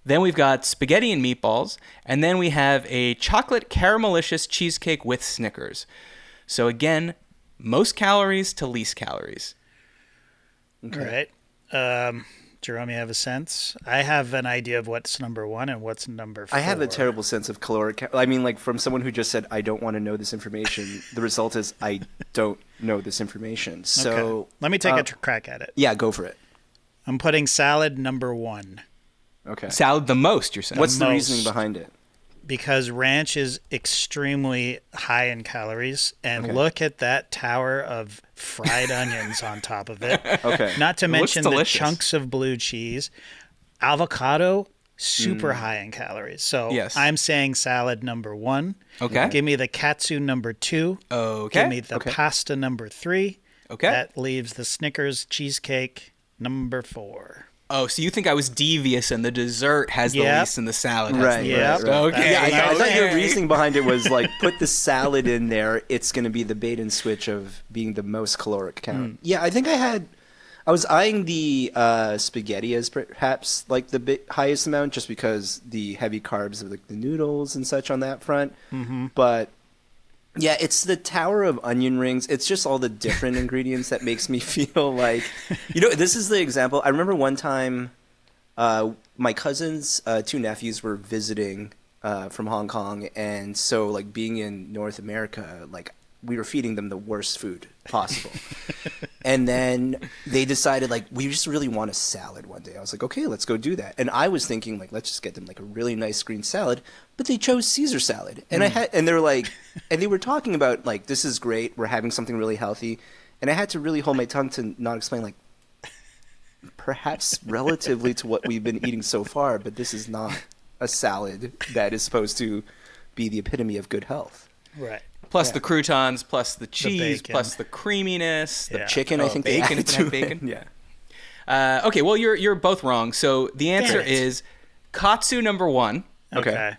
Then we've got spaghetti and meatballs. And then we have a chocolate caramelicious cheesecake with Snickers. So again, most calories to least calories. Okay. All right. Jerome, you have a sense? I have an idea of what's number 1 and what's number 4. I have a terrible sense of caloric. I mean, like, from someone who just said, I don't want to know this information, the result is I don't know this information. So okay. Let me take a crack at it. Yeah, go for it. I'm putting salad number 1. Okay. Salad the most, you're saying? What's the reasoning behind it? Because ranch is extremely high in calories, and look at that tower of fried onions on top of it. Okay. Not to mention the chunks of blue cheese. Avocado, super high in calories. So I'm saying salad number 1. Okay. Give me the katsu number 2. Okay. Give me the pasta number 3. Okay. That leaves the Snickers cheesecake number 4. Oh, so you think I was devious and the dessert has the least and the salad has the most. Okay. Yeah, I thought your reasoning behind it was, like, put the salad in there. It's going to be the bait and switch of being the most caloric count. Yeah, I think I was eyeing the spaghetti as perhaps, like, the highest amount just because the heavy carbs of, like, the noodles and such on that front. Mm-hmm. But... yeah, it's the tower of onion rings. It's just all the different ingredients that makes me feel like... this is the example. I remember one time my cousin's 2 nephews were visiting from Hong Kong. And so, like, being in North America, like, we were feeding them the worst food possible. And then they decided, like, we just really want a salad one day. I was like, okay, let's go do that. And I was thinking, like, let's just get them like a really nice green salad. But they chose Caesar salad, and and they were like, and they were talking about like, this is great. We're having something really healthy, and I had to really hold my tongue to not explain, like, perhaps relatively to what we've been eating so far, but this is not a salad that is supposed to be the epitome of good health. Right. Plus the croutons, plus the cheese, bacon. plus the creaminess, the Chicken, I think bacon. they If it added had to it. bacon. Yeah. Okay, well you're both wrong. So the answer it. is katsu number 1. Okay.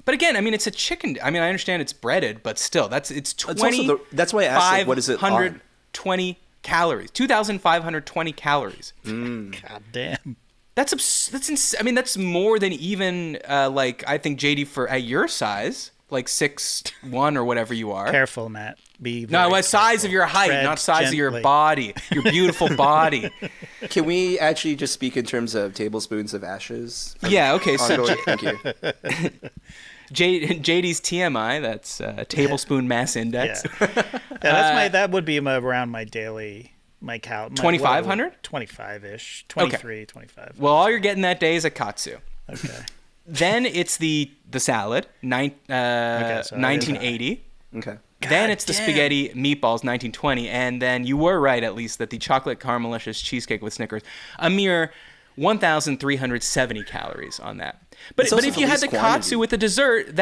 But again, I mean it's a chicken. I mean I understand it's breaded, but still it's 20. That's why I asked, like, what is it on? 520 calories. 2,520 calories. God damn. I mean that's more than even like I think JD for at your size. Like 6'1" or whatever you are. Careful, Matt. Size of your height, Tread not size of your gently. body, your beautiful body. Can we actually just speak in terms of tablespoons of ashes? Yeah. Okay. So Ongoing? Thank you. JD's TMI. That's tablespoon mass Yeah. index. That would be around my daily, my 2,500? 25-ish. 23, 25. Well, all you're getting that day is a katsu. Okay. Then it's the salad, So that is 1980. Okay. Then it's the damn. spaghetti meatballs, 1920. And then you were right, at least, that the chocolate caramelicious cheesecake with Snickers, a mere 1,370 calories on that. But It's also if the you had least the quantity. katsu with the dessert,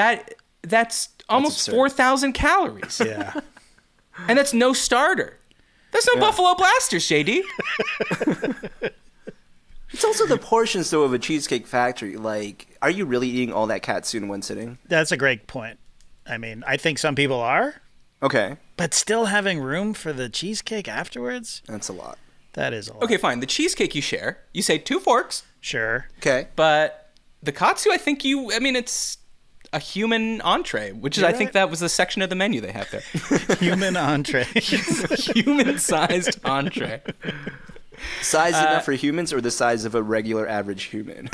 that's almost absurd. 4,000 calories. Yeah. And that's no starter. That's no Buffalo Blasters, JD. It's also the portions, though, of a Cheesecake Factory. Like, are you really eating all that katsu in one sitting? That's a great point. I mean, I think some people are, Okay. but still having room for the cheesecake afterwards? That's a lot. That is a lot. Okay, fine. The cheesecake you share, you say 2 forks, Sure. Okay. but the katsu, I think it's a human entree, which is, I think that was the section of the menu they have there. Human entree. Human-sized entree. Size enough for humans, or the size of a regular average human?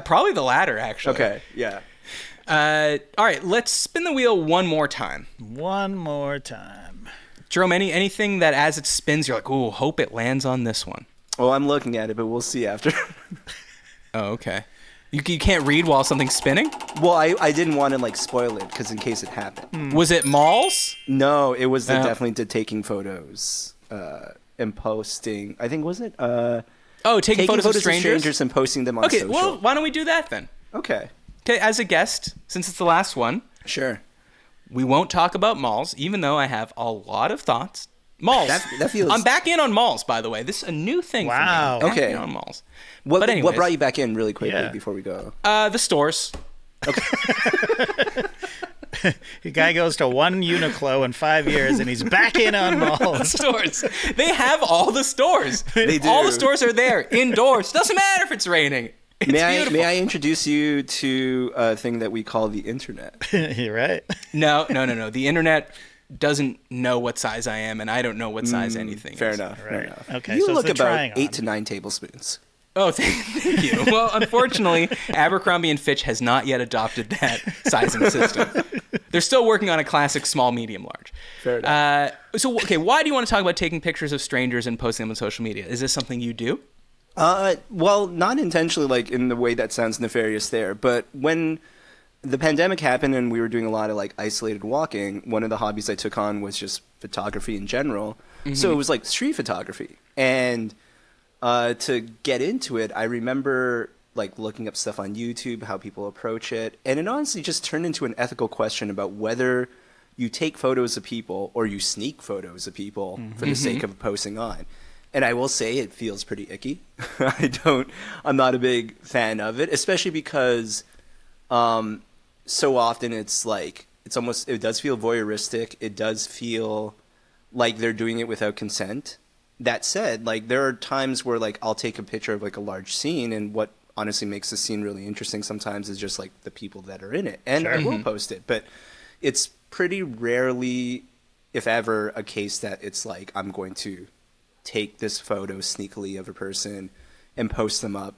Probably the latter, actually. Okay. Yeah. All right, let's spin the wheel one more time. One more time. Jerome, anything that as it spins, you're like, ooh, hope it lands on this one. Well, I'm looking at it, but we'll see after. Oh, okay. You can't read while something's spinning? Well, I didn't want to, like, spoil it, because in case it happened. Was it malls? No, it was definitely the taking photos and posting. I think, was it? Taking photos of strangers? and posting them on Okay, social. well, why don't we do that then? Okay. Okay, as a guest, since it's the last one, Sure. we won't talk about malls, even though I have a lot of thoughts. Malls. That feels... I'm back in on malls, by the way. This is a new thing Wow. for me. I'm back Okay. in on malls. What, But anyways. what brought you back in really quickly Yeah. before we go? The stores. The guy goes to one Uniqlo in 5 years, and he's back in on malls. Stores. They have all the stores. They do. All the stores are there, indoors. Doesn't matter if it's raining. It's beautiful. May I introduce you to a thing that we call the internet? You're right. No. The internet doesn't know what size I am, and I don't know what size anything Fair is. enough. Fair Right. enough. Okay, You so it's look the about trying 8 on. to 9 tablespoons. Oh, thank you. Well, unfortunately, Abercrombie & Fitch has not yet adopted that sizing system. They're still working on a classic small, medium, large. Fair enough. Why do you want to talk about taking pictures of strangers and posting them on social media? Is this something you do? Well, not intentionally, like, in the way that sounds nefarious there, but when the pandemic happened and we were doing a lot of, like, isolated walking, one of the hobbies I took on was just photography in general. So it was, like, street photography. And to get into it, I remember, like, looking up stuff on YouTube, how people approach it, and it honestly just turned into an ethical question about whether you take photos of people or you sneak photos of people for the sake of posting on. And I will say it feels pretty icky. I'm not a big fan of it, especially because so often it's like, it does feel voyeuristic. It does feel like they're doing it without consent. That said, like, there are times where, like, I'll take a picture of, like, a large scene, and what honestly makes the scene really interesting sometimes is just, like, the people that are in it. And I will post it, but it's pretty rarely, if ever, a case that it's like, I'm going to take this photo sneakily of a person and post them up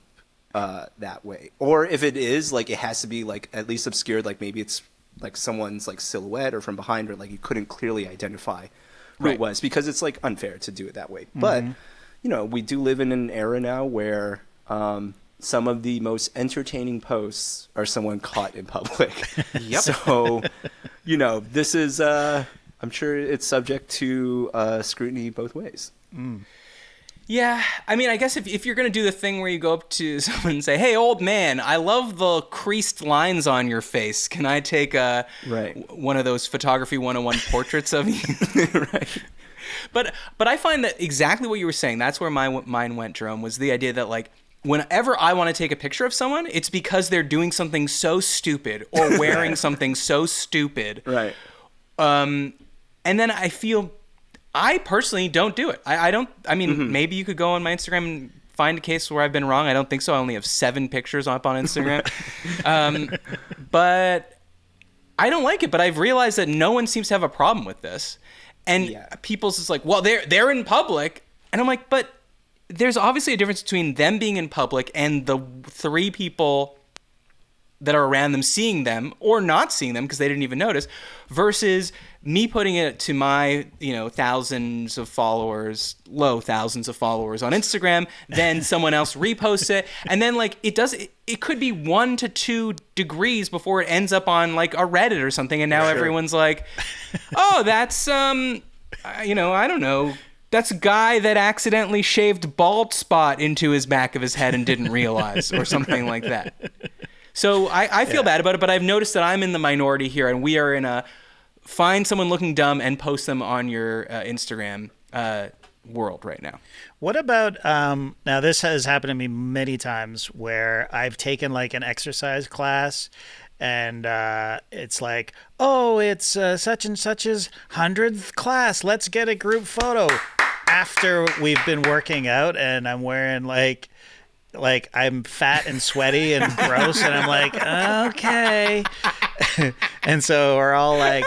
that way. Or if it is, like, it has to be, like, at least obscured, like, maybe it's like someone's, like, silhouette or from behind, or like you couldn't clearly identify who Right. it was, because it's like unfair to do it that way. But we do live in an era now where some of the most entertaining posts are someone caught in public. Yep. So, this is I'm sure it's subject to scrutiny both ways. Yeah, I mean, I guess if you're going to do the thing where you go up to someone and say, "Hey, old man, I love the creased lines on your face. Can I take one of those photography 101 portraits of you?" Right. But I find that exactly what you were saying, that's where my mind went, Jerome, was the idea that, like, whenever I want to take a picture of someone, it's because they're doing something so stupid or wearing something so stupid. Right. And then I personally don't do it. I mean, maybe you could go on my Instagram and find a case where I've been wrong. I don't think so. I only have 7 pictures up on Instagram. But I don't like it. But I've realized that no one seems to have a problem with this. And people's just like, well, they're in public. And I'm like, but there's obviously a difference between them being in public and the 3 people that are around them seeing them or not seeing them because they didn't even notice, versus me putting it to my, thousands of followers, low thousands of followers on Instagram, then someone else reposts it. And then like it could be 1 to 2 degrees before it ends up on like a Reddit or something. And now everyone's like, oh, that's, I don't know. That's a guy that accidentally shaved bald spot into his back of his head and didn't realize, or something like that. So I feel bad about it, but I've noticed that I'm in the minority here, and we are in a find someone looking dumb and post them on your Instagram world right now. What about, now this has happened to me many times where I've taken like an exercise class and it's like, oh, it's such and such's 100th class. Let's get a group photo after we've been working out and I'm wearing like I'm fat and sweaty and gross and I'm like, okay. And so we're all like,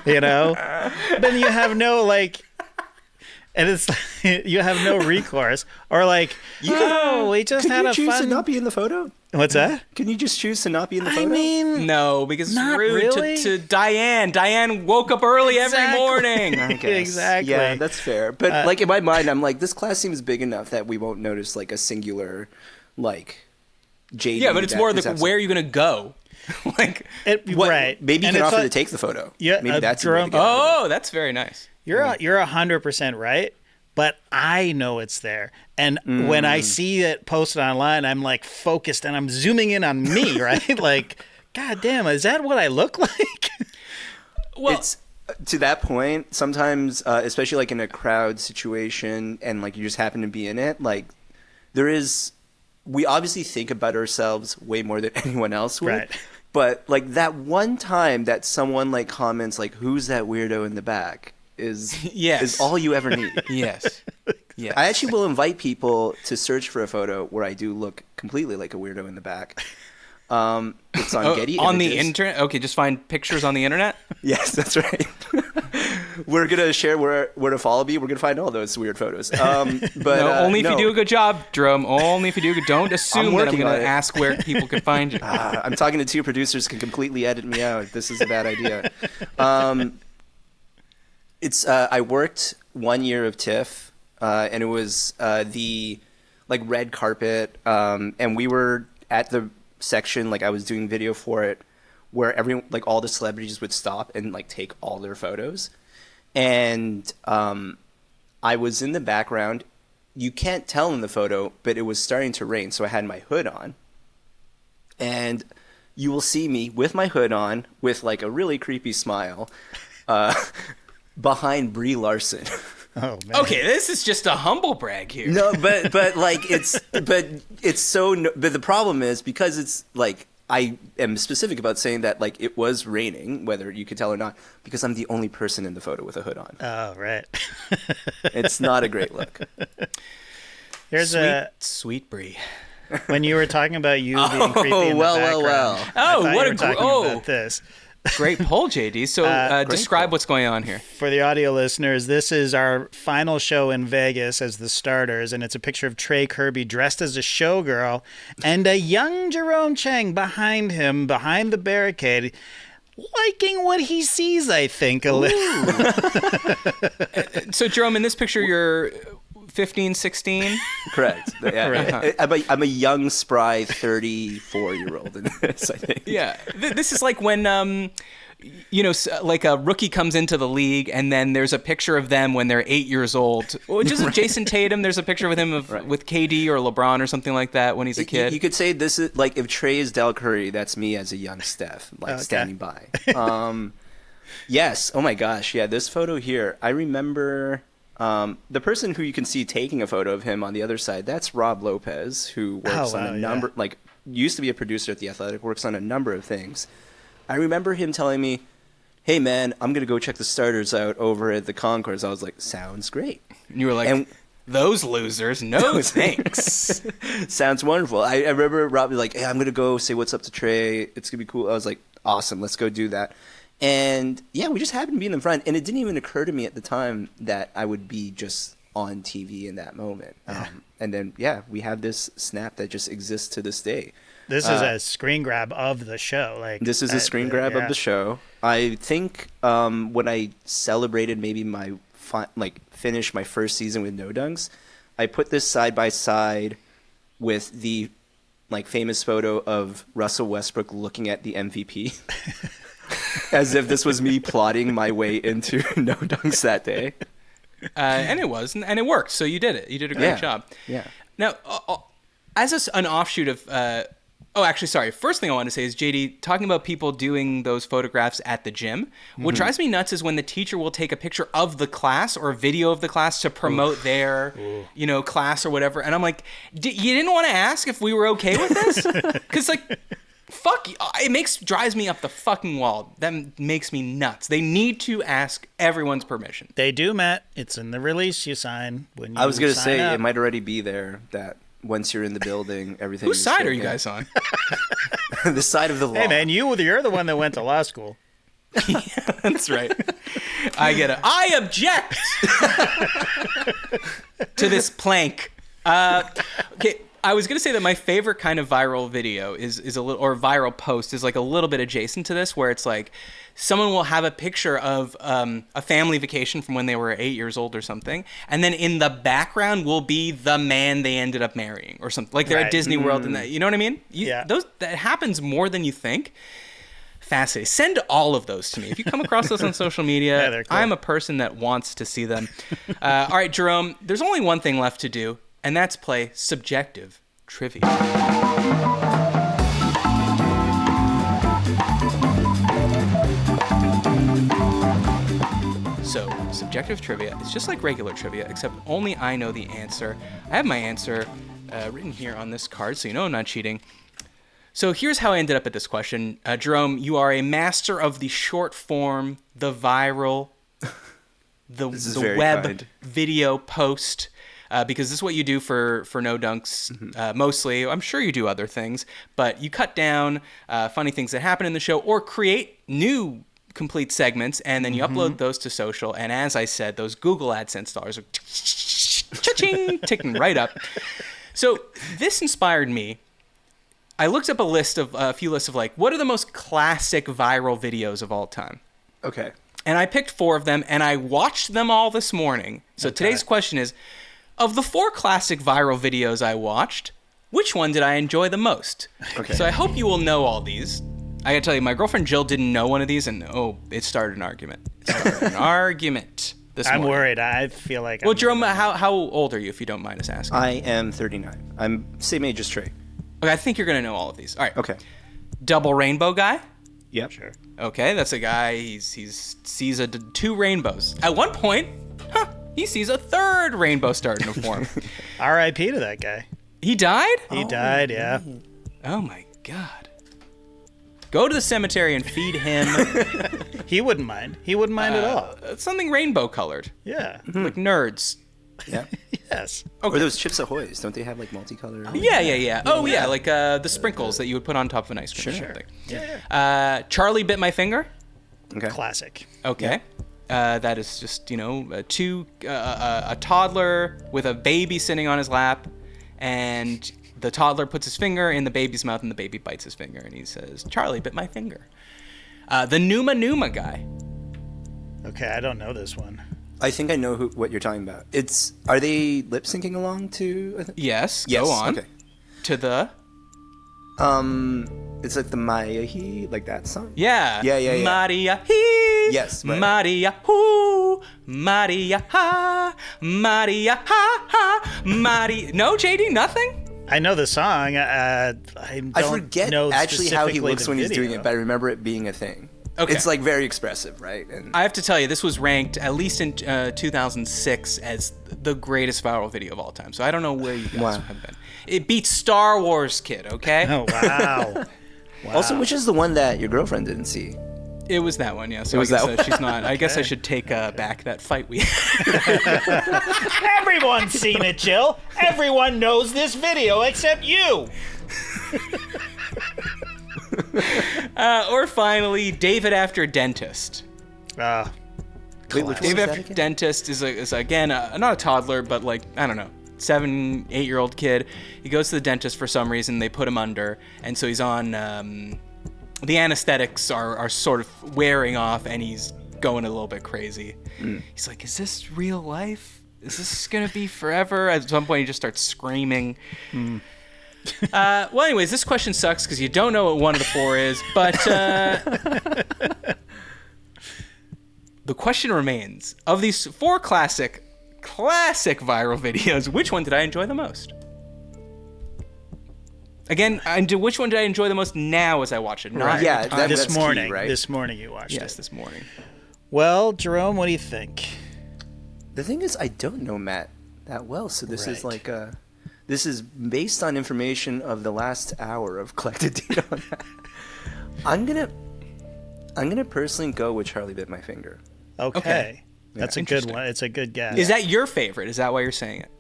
then you have no like, and it's you have no recourse or like, we just had a fun. Can you choose to not be in the photo? What's that? Can you just choose to not be in the photo? I mean, no, because it's not rude really. to Diane. Diane woke up early every morning. Exactly. Yeah, that's fair. But like in my mind, I'm like, this class seems big enough that we won't notice like a singular, like, JD. Yeah, but it's more like, where are you going to go? Like, right? Maybe you can offer to take the photo. Yeah, maybe that's Jerome. Oh, that's very nice. You're 100% right. But I know it's there. And when I see it posted online, I'm like focused and I'm zooming in on me, right? Like, God damn, is that what I look like? Well, it's to that point, sometimes, especially like in a crowd situation and like you just happen to be in it, like we obviously think about ourselves way more than anyone else would. Right. But like that one time that someone like comments like, who's that weirdo in the back? Is all you ever need. Yes. Yes. I actually will invite people to search for a photo where I do look completely like a weirdo in the back. It's on Getty on Images. the internet? Okay, just find pictures on the internet? Yes, that's right. We're going to share where to follow me. We're going to find all those weird photos. But no, only if you do a good job, Jerome. Only if you do. Don't assume that I'm going to ask where people can find you. I'm talking to 2 producers who can completely edit me out. This is a bad idea. I worked 1 year of TIFF, and it was the like red carpet, and we were at the section, like I was doing video for it, where all the celebrities would stop and like take all their photos, and I was in the background. You can't tell in the photo, but it was starting to rain, so I had my hood on, and you will see me with my hood on, with like a really creepy smile. Behind Brie Larson. Oh man. Okay, this is just a humble brag here. No, but like but the problem is because it's like I am specific about saying that like it was raining, whether you could tell or not, because I'm the only person in the photo with a hood on. Oh, right. It's not a great look. Here's sweet Brie. When you were talking about you being creepy in the background. Oh, what a about this. Great poll, JD. So describe what's going on here. For the audio listeners, this is our final show in Vegas as the starters, and it's a picture of Trey Kirby dressed as a showgirl and a young Jerome Cheng behind him, behind the barricade, liking what he sees, I think, a little. So, Jerome, in this picture, you're 15, 16? Correct. Yeah. I'm a young, spry 34-year-old in this, I think. Yeah. This is like when, like a rookie comes into the league and then there's a picture of them when they're 8 years old. Which is Jason Tatum. There's a picture with him with KD or LeBron or something like that when he's a kid. You could say this is like if Trey is Del Curry, that's me as a young Steph, standing by. Yes. Oh my gosh. Yeah. This photo here, I remember the person who you can see taking a photo of him on the other side. That's Rob Lopez, who works on a number, used to be a producer at The Athletic, works on a number of things. I remember him telling me, "Hey man, I'm gonna go check the starters out over at the Concourse." I was like, "Sounds great." And you were like, "Those losers, no thanks." Sounds wonderful. I remember Rob was like, "Hey, I'm gonna go say what's up to Trey. It's gonna be cool." I was like, "Awesome, let's go do that." And yeah, we just happened to be in the front, and it didn't even occur to me at the time that I would be just on TV in that moment. And then we have this snap that just exists to this day. This is a screen grab of the show. This is a screen grab of the show. I think when I celebrated maybe my finished my first season with No Dunks, I put this side by side with the famous photo of Russell Westbrook looking at the MVP, as if this was me plotting my way into No Dunks that day. And it was, and it worked. So you did it. You did a great job. Yeah. Now, as an offshoot of. Actually, sorry. First thing I want to say is, JD, talking about people doing those photographs at the gym, what drives me nuts is when the teacher will take a picture of the class or a video of the class to promote their, class or whatever. And I'm like, you didn't want to ask if we were okay with this? Because, fuck, it drives me up the fucking wall. That makes me nuts. They need to ask everyone's permission. They do, Matt. It's in the release you sign when you I was going to sign say, up. it might already be there that once you're in the building, everything. Whose side are you guys on? The side of the law. Hey, man, you're the one that went to law school. Yeah, that's right. I get it. I object to this plank. Okay, I was going to say that my favorite kind of viral video is a little, or viral post is a little bit adjacent to this, where it's someone will have a picture of a family vacation from when they were 8 years old or something, and then in the background will be the man they ended up marrying or something. They're at Disney World, and you know what I mean? That happens more than you think. Fascinating. Send all of those to me. If you come across those on social media, they're cool. I'm a person that wants to see them. All right, Jerome, there's only one thing left to do, and that's play subjective trivia. So, subjective trivia is just like regular trivia, except only I know the answer. I have my answer written here on this card, so you know I'm not cheating. So here's how I ended up at this question. Jerome, you are a master of the short form, the viral, the web kind. video post, because this is what you do for No Dunks mostly. I'm sure you do other things, but you cut down funny things that happen in the show or create new complete segments, and then you upload those to social. And as I said, those Google AdSense dollars are cha-ching, ticking right up. So this inspired me. I looked up a few lists of what are the most classic viral videos of all time. Okay. And I picked 4 of them, and I watched them all this morning. So today's question is, of the 4 classic viral videos I watched, which one did I enjoy the most? Okay. So I hope you will know all these. I gotta tell you, my girlfriend Jill didn't know one of these, and it started an argument. This I'm morning. worried. I feel like. Well, Jerome, how old are you, if you don't mind us asking? I am 39. I'm same age as Trey. Okay, I think you're gonna know all of these. All right. Okay. Double rainbow guy. Yep. Sure. Okay, that's a guy. He sees 2 rainbows. At one point, he sees a 3rd rainbow starting to form. R.I.P. to that guy. He died? He died. Yeah. Oh my God. Go to the cemetery and feed him. He wouldn't mind. He wouldn't mind at all. Something rainbow colored. Yeah. Like nerds. Yeah. Yes. Or those Chips Ahoy's, don't they have multicolored? Yeah. Oh yeah, like the sprinkles that you would put on top of an ice cream. Sure. Or something. Yeah. Charlie Bit My Finger. Okay. Classic. Okay. That is just, a toddler with a baby sitting on his lap, and the toddler puts his finger in the baby's mouth, and the baby bites his finger, and he says, "Charlie bit my finger." The Numa Numa guy. Okay, I don't know this one. I think I know what you're talking about. Are they lip syncing along to? Yes. Yes. Go on. Okay. To the. It's like the Maya He, like that song. Yeah. Yeah. Maria he. Yes. Right. Maria who. Maria ha. Maria ha ha. Maria. No, JD, nothing. I know the song. I forget know actually how he specifically looks the when he's doing video. it, but I remember it being a thing. Okay. It's like very expressive, right? And I have to tell you, this was ranked, at least in 2006, as the greatest viral video of all time. So I don't know where you guys have been. It beats Star Wars Kid, okay? Oh, wow. Also, which is the one that your girlfriend didn't see? It was that one, yeah. So It was I guess that one? she's not. I guess I should take back that fight we had. Everyone's seen it, Jill. Everyone knows this video except you. Or finally, David After Dentist. Wait, which one David was that After again? Dentist is again, not a toddler, but like, I don't know, 7, 8-year-old kid. He goes to the dentist for some reason. They put him under. And so he's on, the anesthetics are sort of wearing off and he's going a little bit crazy. He's like, is this real life? Is this going to be forever? At some point, he just starts screaming. Well, anyways, this question sucks because you don't know what one of the 4 is, but the question remains, of these 4 classic viral videos, which one did I enjoy the most? Again, which one did I enjoy the most now as I watch it? Not Right. at the Yeah, time. This that's key, morning. right? This morning you watched Yes, it. this morning. Well, Jerome, what do you think? The thing is, I don't know Matt that well, so this is Right. like this is based on information of the last hour of collected data on that. I'm gonna personally go with Charlie Bit My Finger. Okay. That's a good Interesting. one. It's a good guess. Is that your favorite? Is that why you're saying it?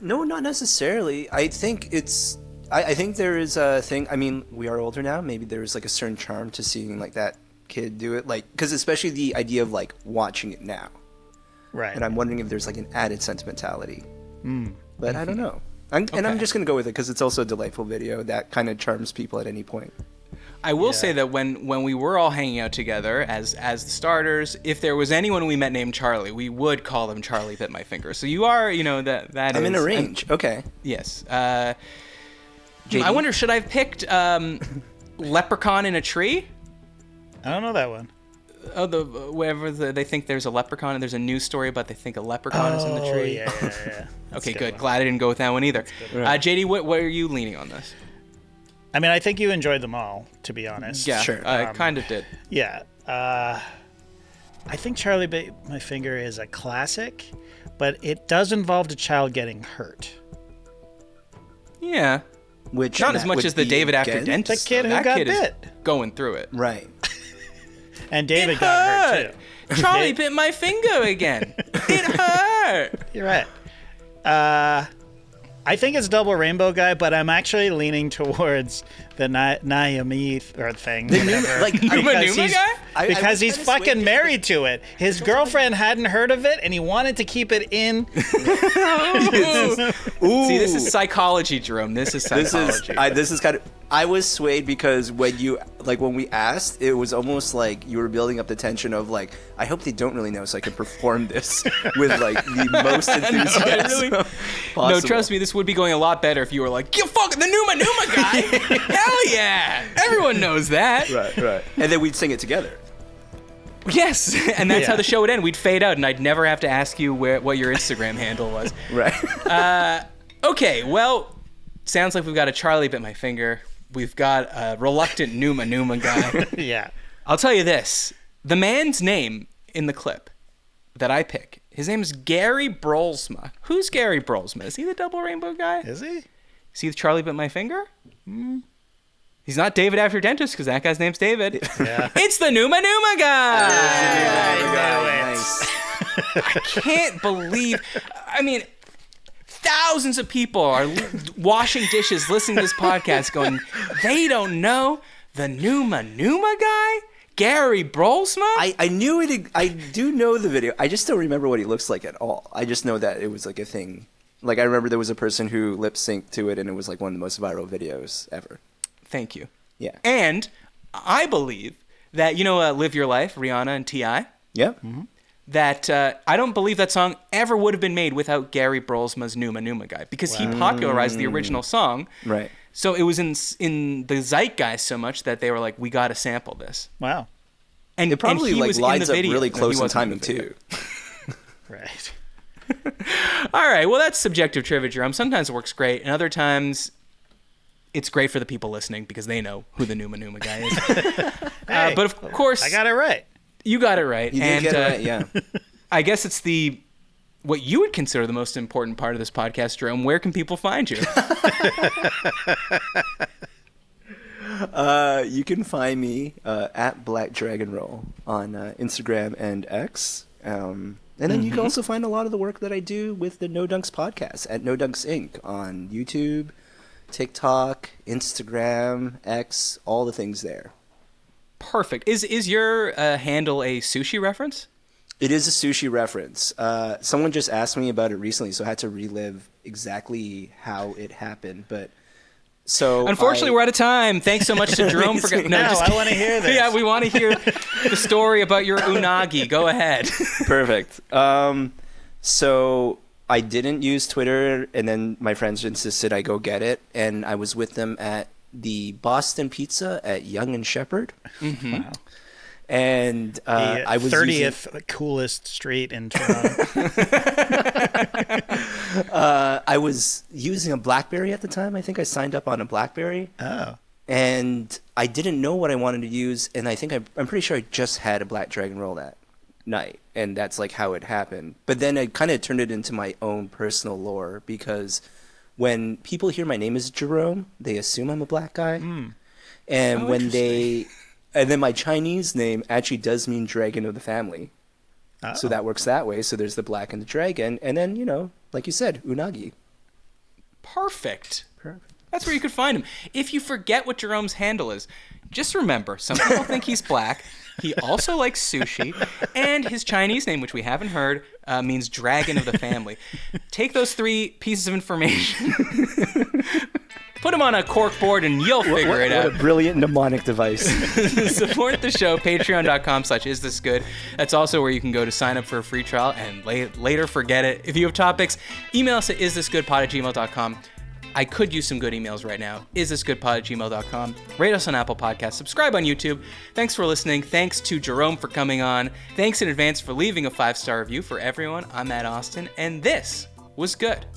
No, not necessarily. I think it's. I think there is a thing. I mean, we are older now. Maybe there is like a certain charm to seeing like that kid do it. Like, because especially the idea of like watching it now. right? And I'm wondering if there's like an added sentimentality. But I don't know. And I'm Okay. just gonna go with it because it's also a delightful video that kind of charms people at any point. I will say that when we were all hanging out together as the starters, if there was anyone we met named Charlie, we would call them Charlie Bit My Finger. So you are, that I'm is... in a range. Okay. Yes. JD? I wonder, should I have picked Leprechaun in a Tree? I don't know that one. Oh, wherever they think there's a leprechaun, and there's a news story about they think a leprechaun is in the tree. Yeah. That's Okay, a good. one. Glad I didn't go with that one either. JD, what are you leaning on this? I mean, I think you enjoyed them all, to be honest. Yeah, Sure. I kind of did. Yeah. I think Charlie Bit My Finger is a classic, but it does involve a child getting hurt. Yeah. Which Not as Matt much would as the be David After against. Dentist. The kid though. who That got kid is bit. going through it. Right. And David got hurt, too. Charlie bit my finger again. It hurt. You're right. I think it's Double Rainbow Guy, but I'm actually leaning towards the Naomi or thing. whatever. like, Numa because Numa he's, guy? I because was he's kinda fucking swayed. married to it. His girlfriend hadn't heard of it, and he wanted to keep it in. Ooh. See, this is psychology, Jerome. This is psychology. This is kind of. I was swayed because when we asked, it was almost like you were building up the tension of like, I hope they don't really know, so I can perform this with like the most enthusiasm possible. No, trust me, this would be going a lot better if you were like, you fucking the Numa Numa guy. Hell yeah. Everyone knows that. Right. And then we'd sing it together. Yes. And that's Yeah. how the show would end. We'd fade out, and I'd never have to ask you what your Instagram handle was. Right. Okay, well, sounds like we've got a Charlie Bit My Finger. We've got a reluctant Numa Numa guy. Yeah. I'll tell you this. The man's name in the clip that I pick, his name is Gary Brolsma. Who's Gary Brolsma? Is he the Double Rainbow guy? Is he? Is he the Charlie Bit My Finger? He's not David After Dentist, because that guy's name's David. Yeah. It's the Numa Numa guy! Nice. I can't believe... I mean... Thousands of people are washing dishes, listening to this podcast, going, they don't know the Numa Numa guy? Gary Brolsma? I knew it. I do know the video. I just don't remember what he looks like at all. I just know that it was like a thing. Like I remember there was a person who lip synced to it, and it was like one of the most viral videos ever. Thank you. Yeah. And I believe that, Live Your Life, Rihanna and T.I.? Yeah. That I don't believe that song ever would have been made without Gary Brolsma's Numa Numa guy, because he popularized the original song. Right. So it was in the zeitgeist so much that they were like, we got to sample this. Wow. It probably he was in lines the up video. really No, he close in wasn't in timing the video. too. Right. All right. Well, that's subjective trivia, Jerome. Sometimes it works great, and other times it's great for the people listening because they know who the Numa Numa guy is. Hey, but of course, I got it right. you got it right. You did get it right, yeah. I guess it's what you would consider the most important part of this podcast, Jerome. Where can people find you? You can find me at Black Dragon Roll on Instagram and X. And then you can also find a lot of the work that I do with the No Dunks podcast at No Dunks Inc. on YouTube, TikTok, Instagram, X, all the things there. Perfect. Is your handle a sushi reference? It is a sushi reference. Someone just asked me about it recently, so I had to relive exactly how it happened. But so unfortunately, we're out of time. Thanks so much to Jerome for I want to hear this. Yeah, we want to hear the story about your unagi. Go ahead. Perfect. So I didn't use Twitter, and then my friends insisted I go get it, and I was with them at the Boston Pizza at Yonge and Shepherd. Wow. And I was 30th coolest street in Toronto. I was using a BlackBerry at the time. I think I signed up on a BlackBerry. Oh. And I didn't know what I wanted to use, and I think I'm pretty sure I just had a Black Dragon Roll that night, and that's like how it happened. But then I kind of turned it into my own personal lore, because when people hear my name is Jerome, they assume I'm a black guy. And and then my Chinese name actually does mean dragon of the family. Oh. So that works that way. So there's the black and the dragon. And then, like you said, unagi. Perfect. That's where you could find him. If you forget what Jerome's handle is, just remember, some people think he's black. He also likes sushi. And his Chinese name, which we haven't heard, means dragon of the family. Take those 3 pieces of information. Put them on a cork board and you'll figure it out. What a brilliant mnemonic device. Support the show, patreon.com/isthisgood. That's also where you can go to sign up for a free trial and later forget it. If you have topics, email us at isthisgoodpod@gmail.com. I could use some good emails right now. isthisgoodpod@gmail.com. Rate us on Apple Podcasts. Subscribe on YouTube. Thanks for listening. Thanks to Jerome for coming on. Thanks in advance for leaving a 5-star review for everyone. I'm Matt Austin, and this was good.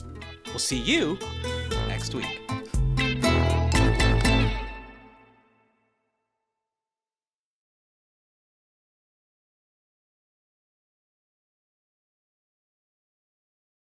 We'll see you next week.